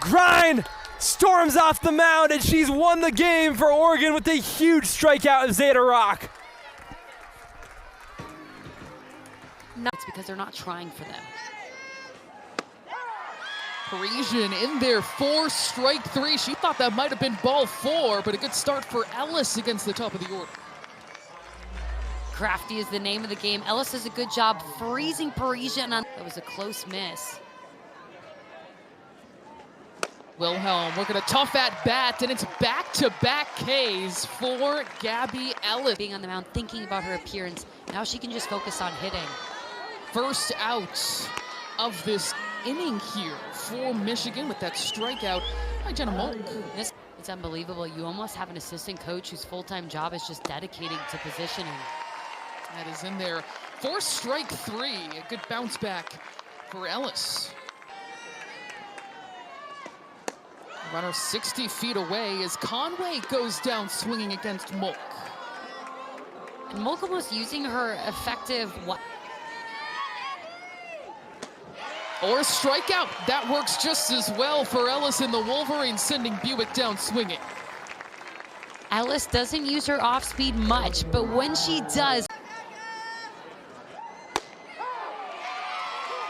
B: Grind storms off the mound, and she's won the game for Oregon with a huge strikeout of Zeta Rock.
C: It's because they're not trying for them.
O: Parisian in there for strike 3. She thought that might have been ball 4, but a good start for Ellis against the top of the order.
C: Crafty is the name of the game. Ellis does a good job freezing Parisian. That was a close miss.
O: Wilhelm working a tough at bat, and it's back-to-back Ks for Gabby Ellis.
C: Being on the mound, thinking about her appearance. Now she can just focus on hitting.
O: First out of this inning here for Michigan with that strikeout by Jenna Molk.
C: It's unbelievable. You almost have an assistant coach whose full-time job is just dedicating to positioning.
O: That is in there for strike 3. A good bounce back for Ellis. Runner 60 feet away as Conway goes down swinging against Molk.
C: And Molk almost using her effective...
O: Or a strikeout. That works just as well for Ellis and the Wolverines, sending Buick down swinging.
C: Ellis doesn't use her off-speed much, but when she does...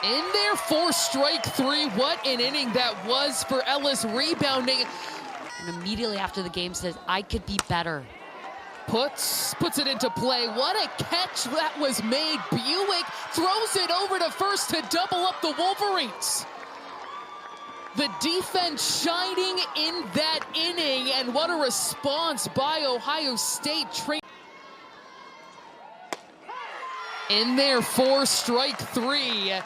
O: In there for strike 3. What an inning that was for Ellis, rebounding.
C: And immediately after the game says, I could be better.
O: Puts it into play. What a catch that was made. Buick throws it over to first to double up the Wolverines. The defense shining in that inning, and what a response by Ohio State. In there for strike 3.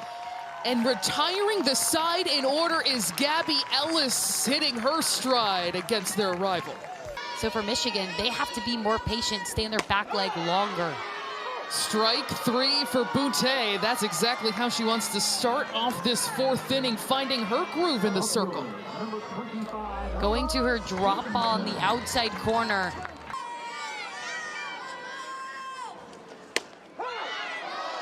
O: And retiring the side in order is Gabby Ellis, hitting her stride against their rival.
C: So for Michigan, they have to be more patient, stay on their back leg longer.
O: Strike 3 for Boutte. That's exactly how she wants to start off this 4th inning, finding her groove in the circle.
C: Going to her drop ball on the outside corner.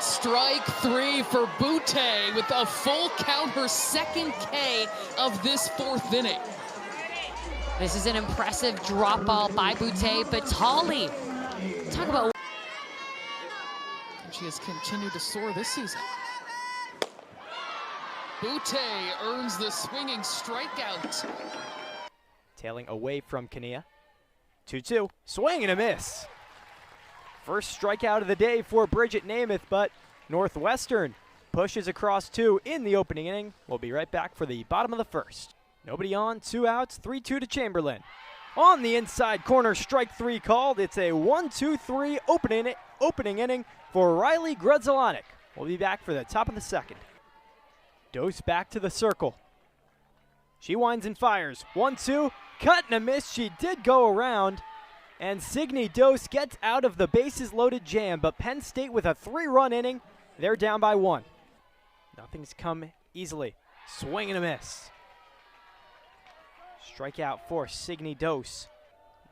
O: Strike 3 for Boutte with a full count, her 2nd K of this 4th inning.
C: This is an impressive drop ball by Boutte, but Holly, talk about...
O: And she has continued to soar this season. Boutte earns the swinging strikeout.
R: Tailing away from Kania. 2-2, swing and a miss. First strikeout of the day for Bridget Namath, but Northwestern pushes across 2 in the opening inning. We'll be right back for the bottom of the 1st. Nobody on, 2 outs, 3-2 to Chamberlain. On the inside corner, strike 3 called. It's a 1-2-3 opening inning for Riley Grudzelanek. We'll be back for the top of the 2nd. Dose back to the circle. She winds and fires. 1-2, cut and a miss. She did go around. And Signe Dose gets out of the bases-loaded jam, but Penn State with a 3-run inning. They're down by 1. Nothing's come easily. Swing and a miss. Strikeout for Signe Dose.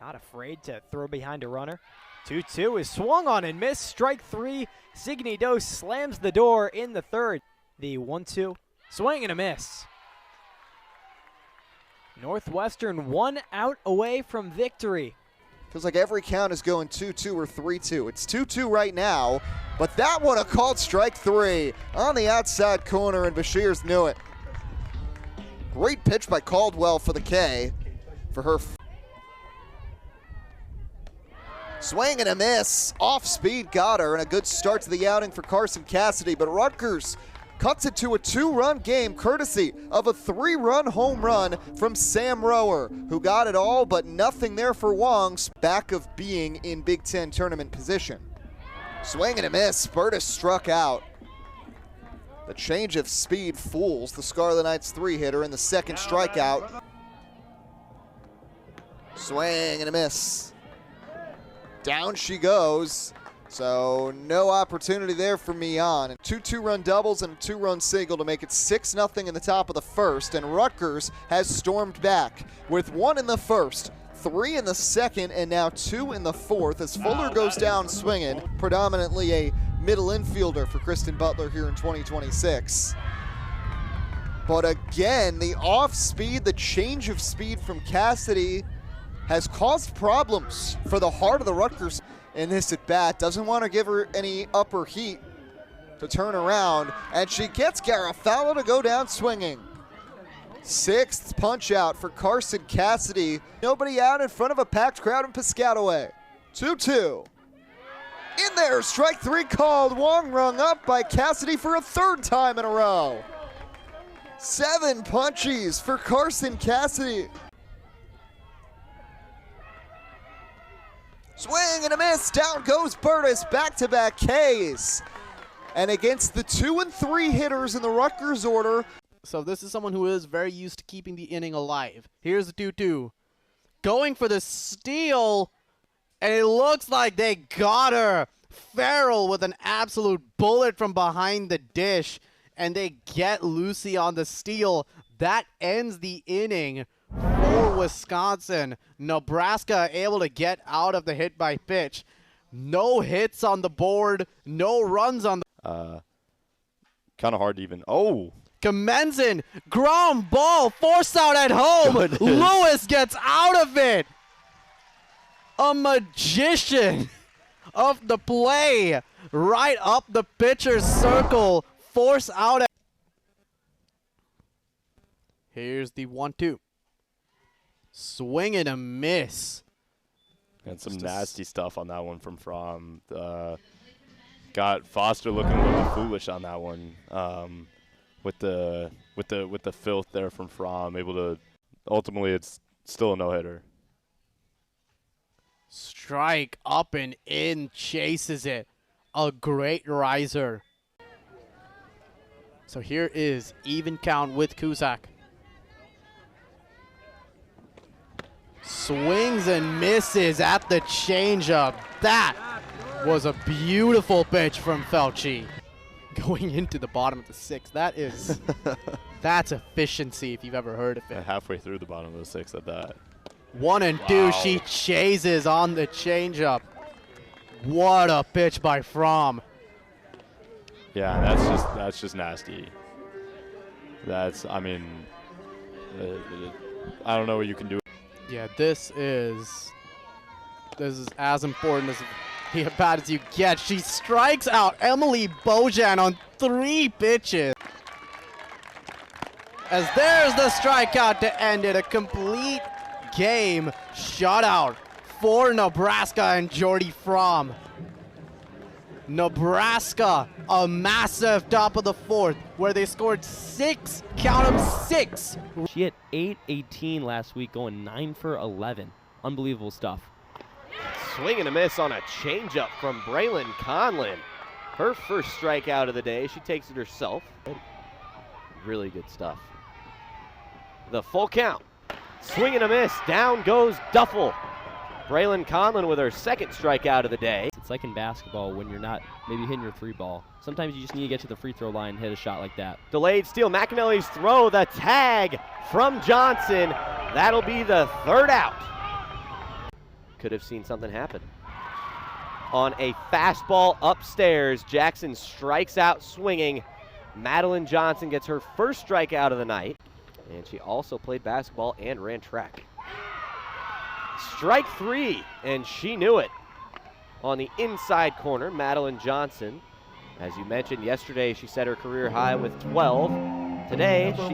R: Not afraid to throw behind a runner. 2-2 is swung on and missed. Strike 3. Signe Dose slams the door in the 3rd. The 1-2. Swing and a miss. Northwestern 1 out away from victory.
E: Feels like every count is going 2-2 or 3-2. It's 2-2 right now, but that one a called strike 3 on the outside corner, and Bashirs knew it. Great pitch by Caldwell for the K for her. Swing and a miss. Off speed got her, and a good start to the outing for Carson Cassidy, but Rutgers cuts it to a 2-run game courtesy of a 3-run home run from Sam Rower, who got it all but nothing there for Wong's back of being in Big Ten tournament position. Swing and a miss. Burtis struck out. The change of speed fools the Scarlet Knights 3-hitter in the 2nd strikeout. Swing and a miss. Down she goes. So no opportunity there for Mian. 2 2-run doubles and a 2-run single to make it 6-0 in the top of the 1st. And Rutgers has stormed back with 1 in the 1st, 3 in the 2nd, and now 2 in the 4th as Fuller goes down swinging. Predominantly a middle infielder for Kristen Butler here in 2026. But again, the off speed, the change of speed from Cassidy has caused problems for the heart of the Rutgers in this at bat. Doesn't want to give her any upper heat to turn around, and she gets Garofalo to go down swinging. 6th punch out for Carson Cassidy. Nobody out in front of a packed crowd in Piscataway. 2-2. In there, strike 3 called. Wong rung up by Cassidy for a 3rd time in a row. 7 punchies for Carson Cassidy. Swing and a miss. Down goes Burtis. Back-to-back Ks. And against the 2 and 3 hitters in the Rutgers order.
V: So this is someone who is very used to keeping the inning alive. Here's the 2-2. Going for the steal. And it looks like they got her. Farrell with an absolute bullet from behind the dish. And they get Lucy on the steal. That ends the inning for Wisconsin. Nebraska able to get out of the hit by pitch. No hits on the board. No runs on the...
K: Kind of hard to even... Oh!
V: Commenson, ground ball, forced out at home.
K: Goodness.
V: Lewis gets out of it. A magician of the play. Right up the pitcher's circle. Force out. Here's the 1-2. Swing and a miss.
K: And some nasty stuff on that one from Fromm. Got Foster looking a little foolish on that one. With the filth there from Fromm, able to ultimately it's still a no-hitter.
V: Strike up and in, chases it. A great riser. So here is even count with Cusack. Swings and misses at the changeup. That was a beautiful pitch from Felchi. Going into the bottom of the 6th. That is, that's efficiency if you've ever heard of it.
K: Halfway through the bottom of the 6th at that.
V: 1 and 2, she chases on the changeup. What a pitch by Fromm.
K: Yeah, that's just nasty. That's, I mean, I don't know what you can do.
V: Yeah, this is as important as the at bat as you get. She strikes out Emily Bojan on 3 pitches. As there's the strikeout to end it, a complete game shutout for Nebraska and Jordy Fromm. Nebraska, a massive top of the 4th where they scored 6, count them 6.
M: She hit 8-18 last week, going 9 for 11. Unbelievable stuff.
N: Swing and a miss on a changeup from Braylon Conlin. Her first strikeout of the day. She takes it herself. Really good stuff. The full count. Swing and a miss. Down goes Duffel. Braylon Conlin with her 2nd strikeout of the day.
M: It's like in basketball when you're not maybe hitting your 3 ball. Sometimes you just need to get to the free throw line and hit a shot like that.
N: Delayed steal. McAnally's throw. The tag from Johnson. That'll be the 3rd out. Could have seen something happen. On a fastball upstairs, Jackson strikes out swinging. Madeline Johnson gets her first strikeout of the night. And she also played basketball and ran track. Strike 3, and she knew it. On the inside corner, Madeline Johnson. As you mentioned, yesterday she set her career high with 12. Today, she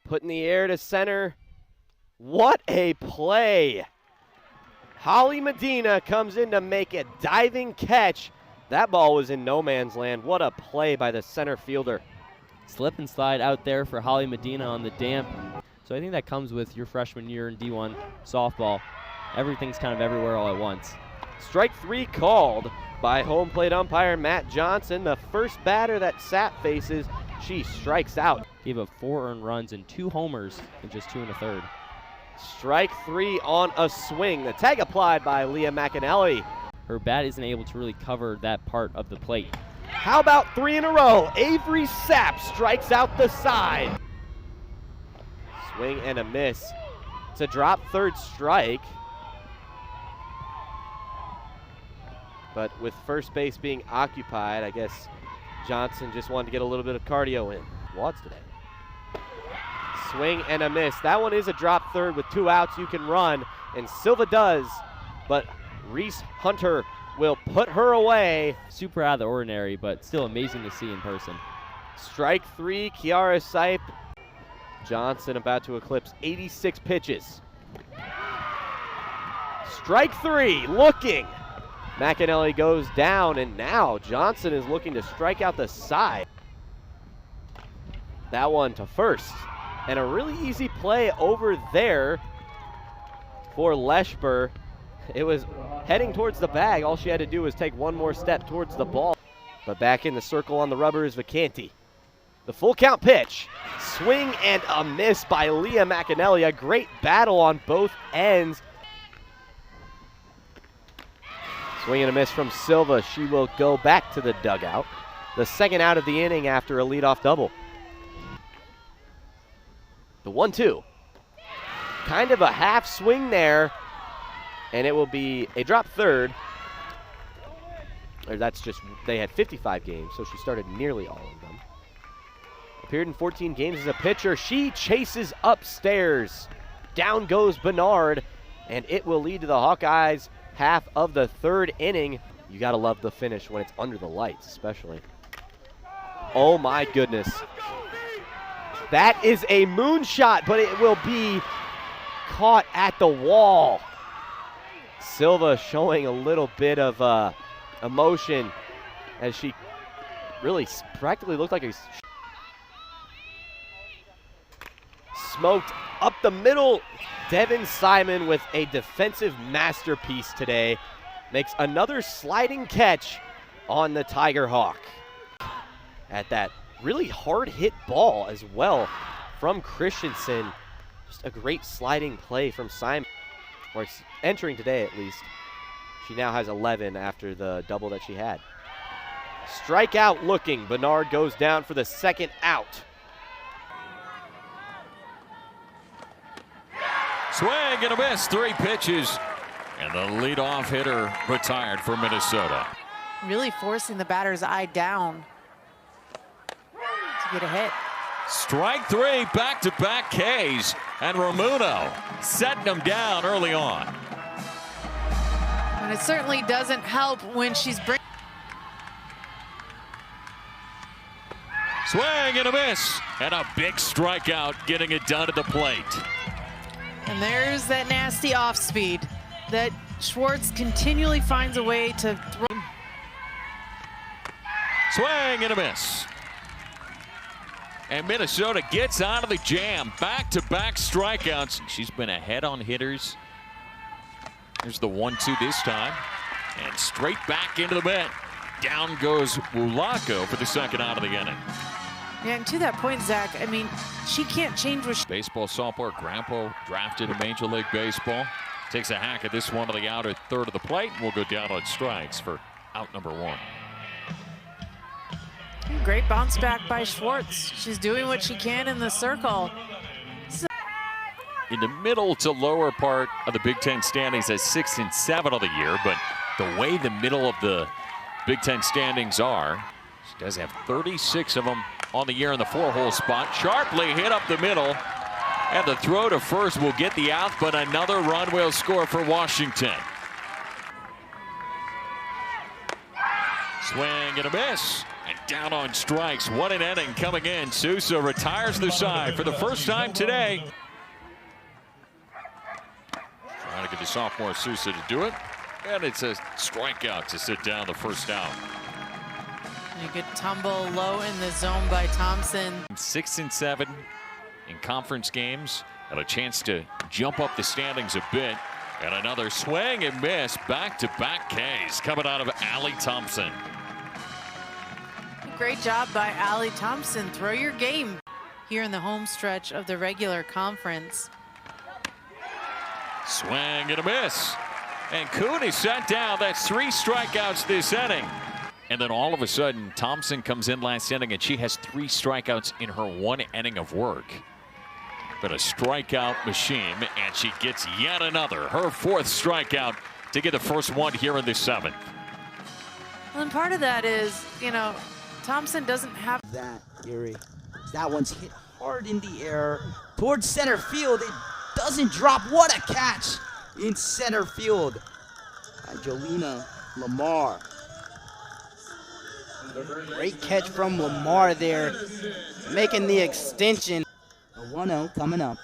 N: put in the air to center. What a play. Holly Medina comes in to make a diving catch. That ball was in no man's land. What a play by the center fielder.
M: Slip and slide out there for Holly Medina on the damp. So I think that comes with your freshman year in D1 softball. Everything's kind of everywhere all at once.
N: Strike 3 called by home plate umpire Matt Johnson. The first batter that Sapp faces, she strikes out.
M: Gave up 4 earned runs and 2 homers in just 2 1/3.
N: Strike 3 on a swing. The tag applied by Leah McAnally.
M: Her bat isn't able to really cover that part of the plate.
N: How about 3 in a row? Avery Sapp strikes out the side. Swing and a miss to drop 3rd strike. But with first base being occupied, I guess Johnson just wanted to get a little bit of cardio in. Wads today. Swing and a miss. That one is a drop third with 2 outs. You can run, and Silva does, but Reese Hunter will put her away.
M: Super out of the ordinary, but still amazing to see in person.
N: Strike 3, Kiara Sipe. Johnson about to eclipse 86 pitches. Strike 3, looking. McAnally goes down, and now Johnson is looking to strike out the side. That one to first. And a really easy play over there for Leshber. It was heading towards the bag. All she had to do was take one more step towards the ball. But back in the circle on the rubber is Vacanti. The full count pitch. Swing and a miss by Leah McAnally. A great battle on both ends. Swing and a miss from Silva. She will go back to the dugout. The second out of the inning after a leadoff double. The 1-2. Kind of a half swing there, and it will be a drop third. Or that's just, they had 55 games, so she started nearly all of them. Appeared in 14 games as a pitcher. She chases upstairs. Down goes Bernard, and it will lead to the Hawkeyes half of the third inning. You gotta love the finish when it's under the lights, especially. Oh my goodness. That is a moonshot, but it will be caught at the wall. Silva showing a little bit of emotion as she really practically looked like a smoked up the middle. Devin Simon with a defensive masterpiece today. Makes another sliding catch on the Tiger Hawk. At that really hard hit ball as well from Christensen. Just a great sliding play from Simon. Or it's entering today at least. She now has 11 after the double that she had. Strikeout looking. Bernard goes down for the second out.
P: Swing and a miss, 3 pitches. And the leadoff hitter retired for Minnesota.
D: Really forcing the batter's eye down to get a hit.
P: Strike 3, back-to-back Ks. And Romuno setting them down early on.
D: And it certainly doesn't help when she's bringing.
P: Swing and a miss. And a big strikeout getting it done at the plate.
D: And there's that nasty off speed that Schwartz continually finds a way to throw.
P: Swing and a miss. And Minnesota gets out of the jam. Back-to-back strikeouts. She's been ahead on hitters. Here's the 1-2 this time. And straight back into the mitt. Down goes Wulako for the second out of the inning.
D: Yeah, and to that point, Zach, I mean, she can't change what she...
P: Baseball, softball, grandpa drafted in Major League Baseball. Takes a hack at this one to the outer third of the plate. We'll go down on strikes for out number 1.
D: Great bounce back by Schwartz. She's doing what she can in the circle.
P: In the middle to lower part of the Big Ten standings as 6 and 7 of the year, but the way the middle of the Big Ten standings are, she does have 36 of them on the year in the 4-hole spot. Sharply hit up the middle, and the throw to first will get the out, but another run will score for Washington. Swing and a miss. And down on strikes. What an inning coming in. Sousa retires the side for the first time today. Trying to get the sophomore Sousa to do it. And it's a strikeout to sit down the first out.
D: And a good tumble low in the zone by Thompson.
P: 6 and 7 in conference games. And a chance to jump up the standings a bit. And another swing and miss. Back-to-back Ks coming out of Allie Thompson.
D: Great job by Allie Thompson. Throw your game here in the home stretch of the regular conference.
P: Swing and a miss. And Cooney sat down. That's 3 strikeouts this inning. And then all of a sudden, Thompson comes in last inning, and she has 3 strikeouts in her 1 inning of work. But a strikeout machine, and she gets yet another, her 4th strikeout to get the first one here in the 7th.
D: Well, and part of that is, you know, Thompson doesn't have
F: that, Yuri. That one's hit hard in the air towards center field. It doesn't drop. What a catch in center field by Jolina Lamar. Great catch from Lamar there, making the extension. A 1-0 coming up.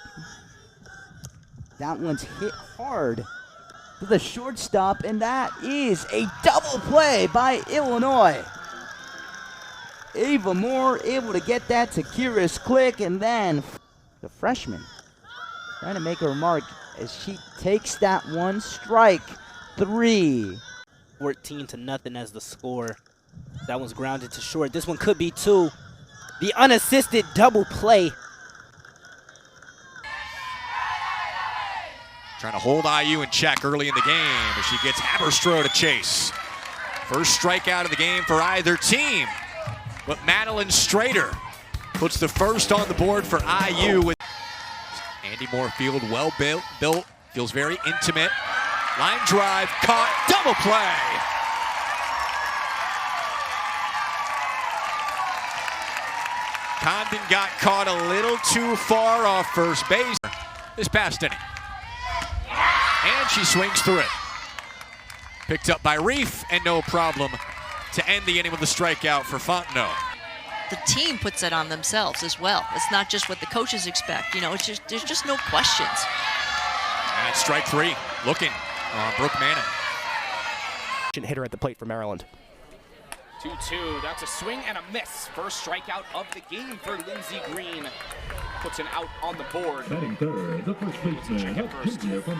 F: That one's hit hard to the shortstop, and that is a double play by Illinois. Ava Moore able to get that to Kira's Click, and then the freshman trying to make a remark as she takes that one. Strike 3.
Q: 14-0 as the score. That one's grounded to short. This one could be 2. The unassisted double play.
T: Trying to hold IU in check early in the game as she gets Haberstroh to chase. First strikeout of the game for either team. But Madeline Strader puts the first on the board for IU. With Andy Moore-Field, well built, feels very intimate. Line drive, caught, double play. Condon got caught a little too far off first base this past inning. And she swings through it. Picked up by Reef, and no problem to end the inning with a strikeout for Fontenot.
S: The team puts it on themselves as well. It's not just what the coaches expect. You know, it's just there's just no questions.
T: And it's strike 3, looking on Brooke Manning.
R: Hitter at the plate for Maryland.
X: 2-2, that's a swing and a miss. First strikeout of the game for Lindsey Green. Puts an out on the board.
H: Batting third, the first baseman,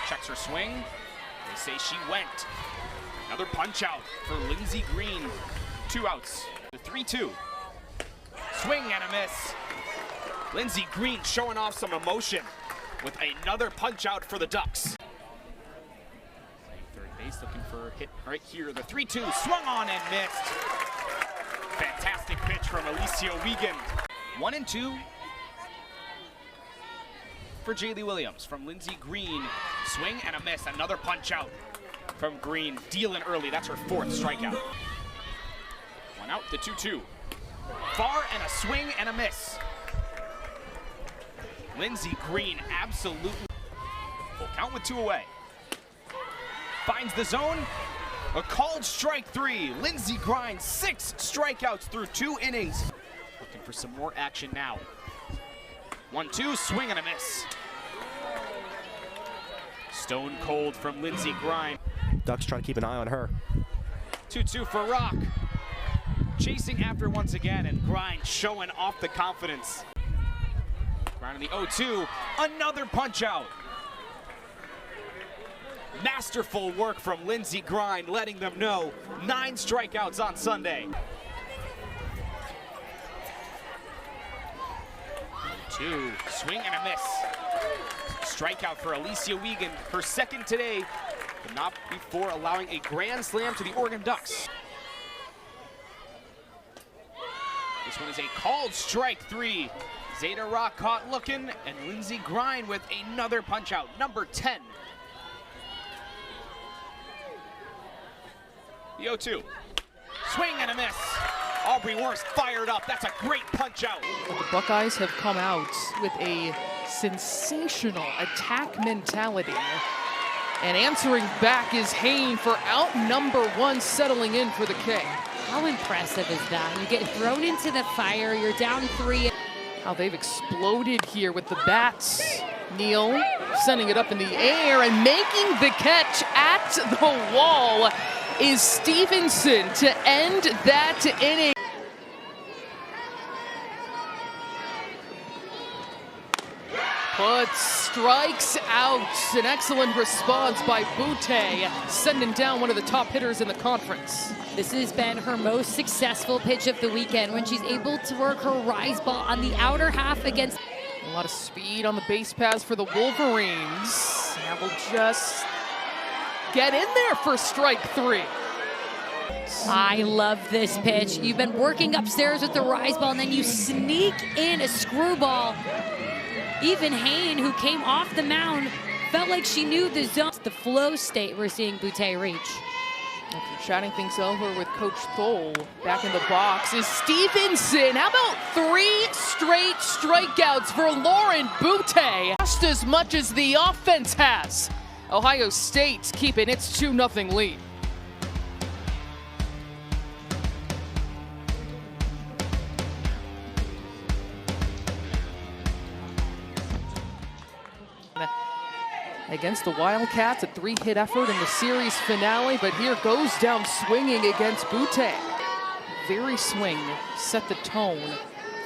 X: Checks her swing. They say she went. Another punch out for Lindsey Green. 2 outs. The 3-2. Swing and a miss. Lindsey Green showing off some emotion with another punch out for the Ducks. Third base looking for a hit right here. The 3-2 swung on and missed. Fantastic pitch from Alicia Wiegand. 1-2 for Jaylee Williams from Lindsey Green. Swing and a miss. Another punch out from Green. Dealing early. That's her 4th strikeout. 1 out. The 2-2. Far and a swing and a miss. Lindsey Green absolutely. Full count with 2 away. Finds the zone. A called strike 3. Lindsey Green 6 strikeouts through 2 innings. Looking for some more action now. 1-2, swing and a miss. Stone cold from Lindsey Green.
R: Ducks trying to keep an eye on her.
X: 2-2 for Rock. Chasing after once again, and Grind showing off the confidence. Grind on the 0-2, another punch out. Masterful work from Lindsey Grind, letting them know 9 strikeouts on Sunday. 2, swing and a miss. Strikeout for Alicia Wiegand, her 2nd today, but not before allowing a grand slam to the Oregon Ducks. This one is a called strike 3. Zeta Rock caught looking, and Lindsey Grind with another punch out, number 10. The 0-2. Swing and a miss. Aubrey Worst fired up. That's a great punch out.
O: The Buckeyes have come out with a sensational attack mentality. And answering back is Hain for out number 1, settling in for the K.
C: How impressive is that? You get thrown into the fire, you're down 3.
O: How they've exploded here with the bats. Neal sending it up in the air and making the catch at the wall is Stevenson to end that inning. Puts strikes out. An excellent response by Butte, sending down one of the top hitters in the conference.
C: This has been her most successful pitch of the weekend when she's able to work her rise ball on the outer half against.
O: A lot of speed on the base paths for the Wolverines. Now we'll just get in there for strike 3.
C: I love this pitch. You've been working upstairs with the rise ball, and then you sneak in a screwball. Even Hain, who came off the mound, felt like she knew the zone. The flow state we're seeing Butte reach.
O: After chatting things over with Coach Thole, back in the box is Stevenson. How about 3 straight strikeouts for Lauren Butte? Just as much as the offense has. Ohio State keeping its 2-0 lead. Against the Wildcats, a 3-hit effort in the series finale, but here goes down swinging against Butte. Very swing, set the tone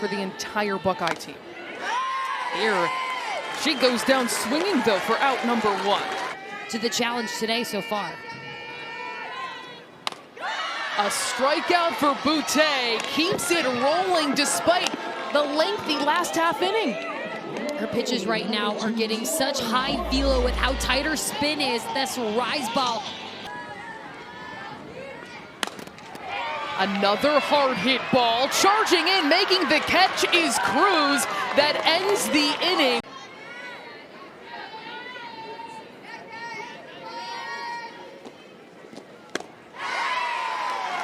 O: for the entire Buckeye team. Here, she goes down swinging though for out number 1.
C: To the challenge today so far.
O: A strikeout for Butte, keeps it rolling despite the lengthy last half inning.
C: Her pitches right now are getting such high velo with how tight her spin is. That's rise ball.
O: Another hard hit ball, charging in, making the catch is Cruz. That ends the inning.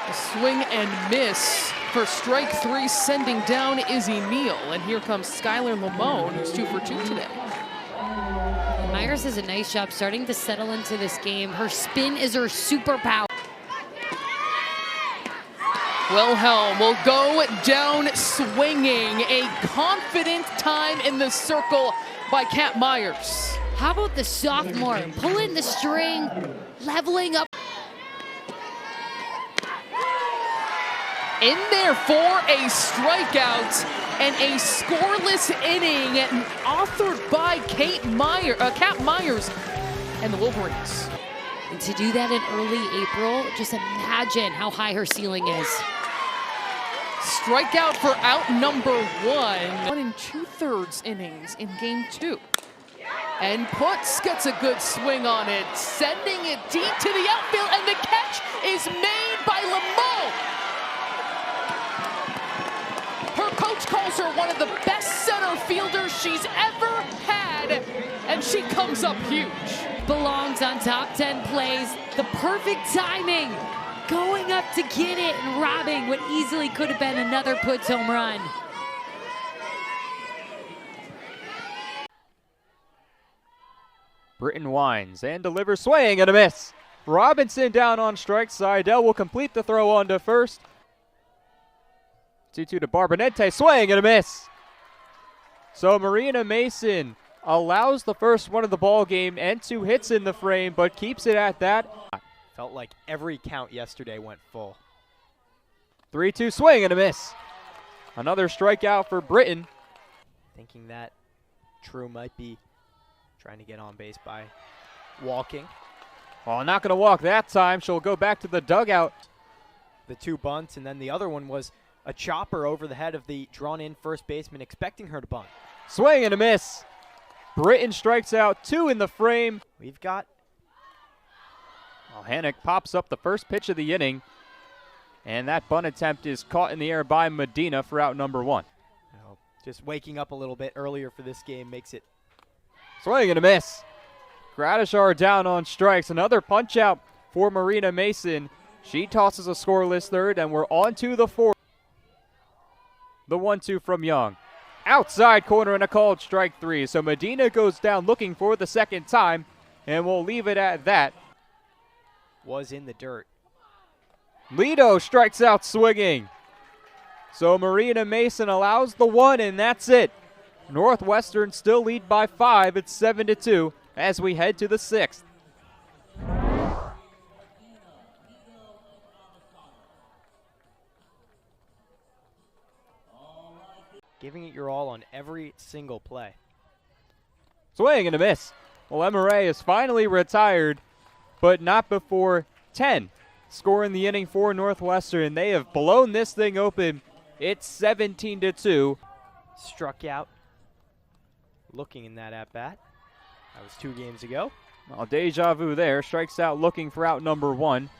O: A swing and miss for strike 3, sending down Izzy Neal. And here comes Skylar Lamone, who's 2 for 2 today.
C: Myers does a nice job starting to settle into this game. Her spin is her superpower.
O: Wilhelm will go down swinging. A confident time in the circle by Kat Myers.
C: How about the sophomore pulling the string, leveling up?
O: In there for a strikeout and a scoreless inning authored by Kat Myers and the Wolverines.
C: And to do that in early April, just imagine how high her ceiling is.
O: Strikeout for out number 1. 1 2/3 innings in game 2. And Putz gets a good swing on it, sending it deep to the outfield, and the catch is made by Lamone. Her coach calls her one of the best center fielders she's ever had, and she comes up huge.
C: Belongs on top 10 plays, the perfect timing. Going up to get it and robbing what easily could have been another Putz home run.
R: Britton winds and delivers, swing and a miss. Robinson down on strike. Seidel will complete the throw on to first. 2-2 to Barbonente, swing and a miss. So Marina Mason allows the first one of the ball game and 2 hits in the frame, but keeps it at that.
V: Felt like every count yesterday went full.
R: 3-2 swing and a miss. Another strikeout for Britton.
V: Thinking that True might be trying to get on base by walking.
R: Well, not going to walk that time. She'll go back to the dugout.
V: The 2 bunts, and then the other one was a chopper over the head of the drawn-in first baseman, expecting her to bunt.
R: Swing and a miss. Britton strikes out, 2 in the frame.
V: We've got...
R: Well, Hannock pops up the first pitch of the inning, and that bunt attempt is caught in the air by Medina for out number 1.
V: Oh, just waking up a little bit earlier for this game makes it...
R: Swing and a miss. Gradishar down on strikes. Another punch out for Marina Mason. She tosses a scoreless third, and we're on to the 4th. The 1-2 from Young. Outside corner and a called strike 3. So Medina goes down looking for the second time, and we'll leave it at that.
V: Was in the dirt.
R: Lido strikes out swinging. So Marina Mason allows the 1, and that's it. Northwestern still lead by 5. It's 7-2 as we head to the 6th.
V: Giving it your all on every single play.
R: Swing and a miss. Well, Emery is finally retired, but not before 10. Scoring the inning for Northwestern. They have blown this thing open. It's 17-2.
V: Struck out. Looking in that at-bat. That was 2 games ago.
R: Well, deja vu there. Strikes out looking for out number 1.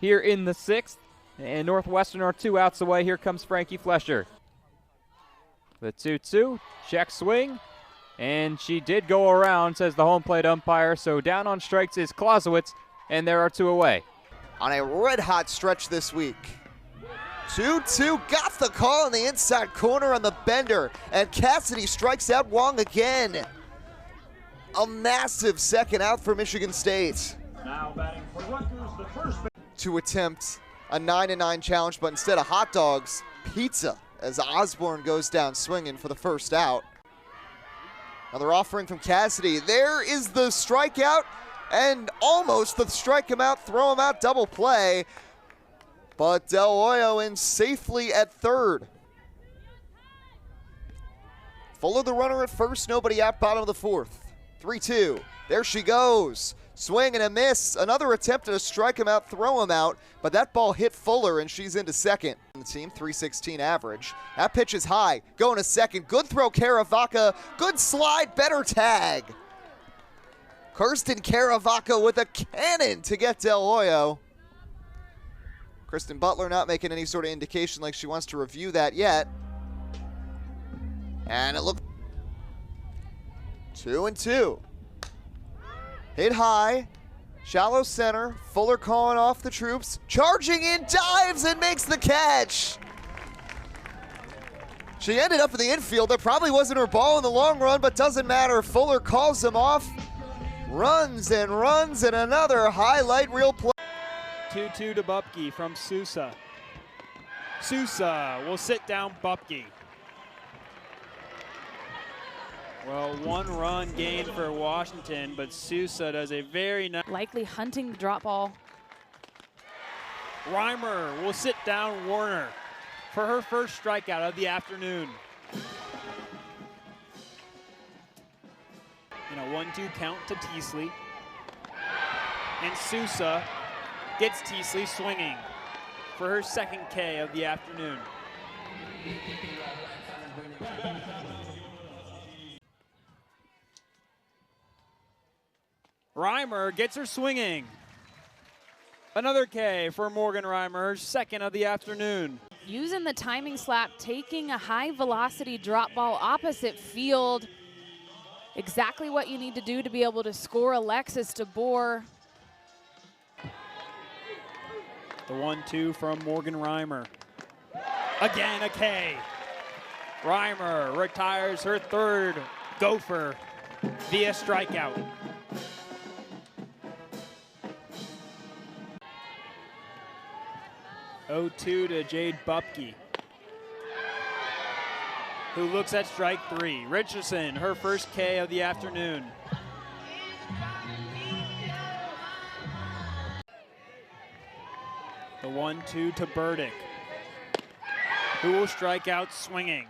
R: Here in the 6th. And Northwestern are 2 outs away. Here comes Frankie Flesher. The 2-2. Check swing. And she did go around, says the home plate umpire. So down on strikes is Clausewitz. And there are 2 away.
E: on a red-hot stretch this week. 2-2, got the call in the inside corner on the bender, and Cassidy strikes out Wong again. A massive second out for Michigan State.
H: Now batting for Rutgers, the first.
E: To attempt a 9-9 challenge, but instead of hot dogs, pizza, as Osborne goes down swinging for the first out. Another offering from Cassidy. There is the strikeout, and almost the strike him out, throw him out, double play. But Del Hoyo in safely at third. Fuller the runner at first, nobody out, bottom of the fourth. 3-2, there she goes. Swing and a miss, another attempt to strike him out, throw him out, but that ball hit Fuller and she's into second. The team, 316 average. That pitch is high, going to second. Good throw, Caravaca, good slide, better tag. Kirsten Caravaca with a cannon to get Del Hoyo. Kristen Butler not making any sort of indication like she wants to review that yet. And it looked 2-2. Hit high, shallow center, Fuller calling off the troops, charging in, dives and makes the catch. She ended up in the infield. That probably wasn't her ball in the long run, but doesn't matter. Fuller calls him off, runs, and another highlight reel play.
A: 2-2 to Bupke from Sousa. Sousa will sit down Bupke. Well, 1 run gain for Washington, but Sousa does a very nice.
J: Likely hunting the drop ball.
A: Reimer will sit down Warner for her first strikeout of the afternoon. And a 1-2 count to Teasley. And Sousa gets Teasley swinging for her second K of the afternoon. Reimer gets her swinging. Another K for Morgan Reimer, her second of the afternoon.
J: Using the timing slap, taking a high velocity drop ball opposite field. Exactly what you need to do to be able to score Alexis DeBoer.
A: The 1-2 from Morgan Reimer. Again a K. Reimer retires her third Gopher via strikeout. (0-2) to Jade Bupke, who looks at strike 3. Richardson, her first K of the afternoon. The 1-2 to Burdick, who will strike out swinging.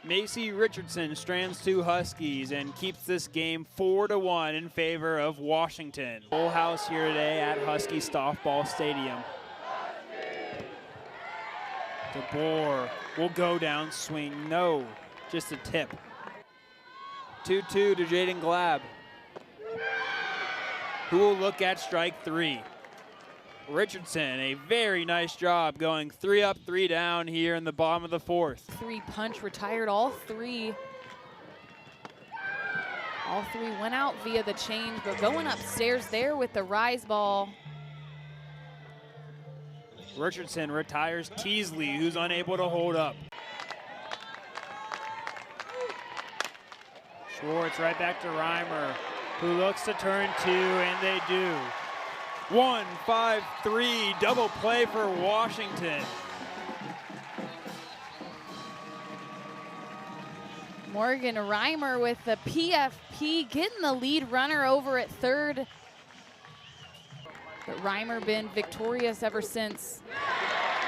A: Macy Richardson strands 2 Huskies and keeps this game 4-1 in favor of Washington. Full house here today at Husky Softball Stadium. DeBoer will go down, swing, no, just a tip. 2-2 to Jaden Glab, who will look at strike 3. Richardson, a very nice job going 3 up, 3 down here in the bottom of the fourth.
J: 3 punch, retired all 3. All 3 went out via the change, but going upstairs there with the rise ball.
A: Richardson retires Teasley, who's unable to hold up. Schwartz right back to Reimer, who looks to turn 2, and they do. 1-5-3 double play for Washington.
J: Morgan Reimer with the PFP, getting the lead runner over at third. But Reimer been victorious ever since.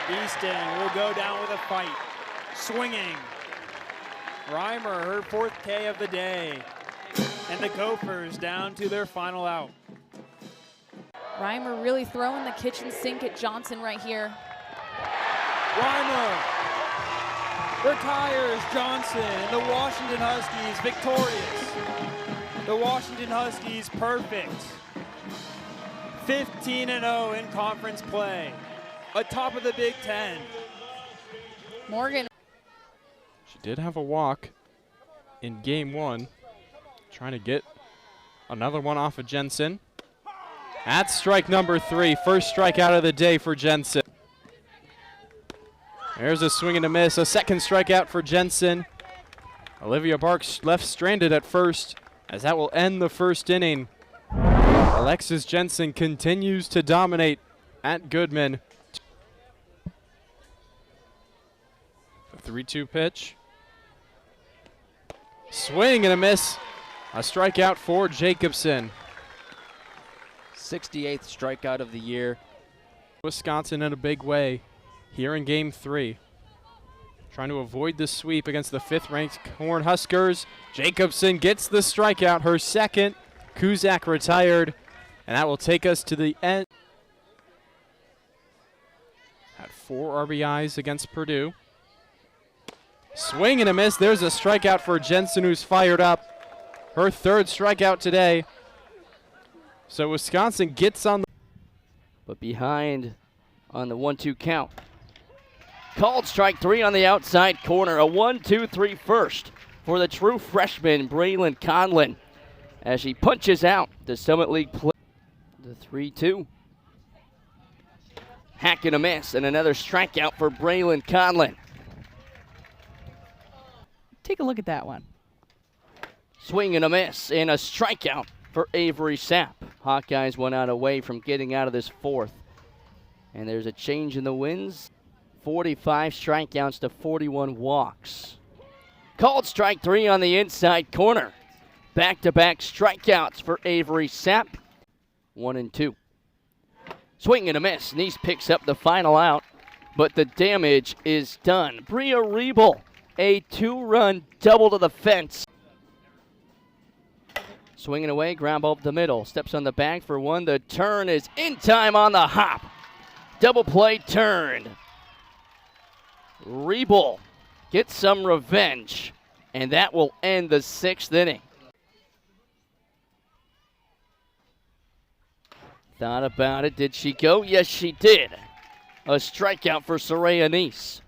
A: Easton will go down with a fight. Swinging. Reimer, her 4th K of the day. And the Gophers down to their final out.
J: Reimer really throwing the kitchen sink at Johnson right here.
A: Reimer retires Johnson, and the Washington Huskies victorious. The Washington Huskies perfect. 15-0 in conference play, atop of the Big Ten.
J: Morgan.
L: She did have a walk in game 1, trying to get another one off of Jensen. That's strike number 3. First strikeout of the day for Jensen. There's a swing and a miss. A second strikeout for Jensen. Olivia Barks left stranded at first, as that will end the first inning. Alexis Jensen continues to dominate at Goodman. The 3-2 pitch. Swing and a miss. A strikeout for Jacobson.
G: 68th strikeout of the year.
L: Wisconsin in a big way here in Game 3. Trying to avoid the sweep against the 5th-ranked Cornhuskers. Jacobson gets the strikeout, her second. Kuzak retired, and that will take us to the end. Had 4 RBIs against Purdue. Swing and a miss. There's a strikeout for Jensen, who's fired up. Her 3rd strikeout today. So Wisconsin gets on.
M: But behind on the 1-2 count. Called strike 3 on the outside corner. A 1-2-3 first for the true freshman, Braylon Conlon, as she punches out the Summit League play. The 3-2. Hack and a miss, and another strikeout for Braylon Conlon.
I: Take a look at that one.
M: Swing and a miss, and a strikeout for Avery Sapp. Hawkeyes 1 out away from getting out of this 4th. And there's a change in the wins. 45 strikeouts to 41 walks. Called strike 3 on the inside corner. Back-to-back strikeouts for Avery Sapp. 1-2. Swing and a miss. Nice picks up the final out, but the damage is done. Bria Riebel, a 2-run double to the fence. Swinging away, ground ball up the middle. Steps on the bag for 1. The turn is in time on the hop. Double play turned. Riebel gets some revenge, and that will end the 6th inning. Thought about it. Did she go? Yes, she did. A strikeout for Soraya Nice.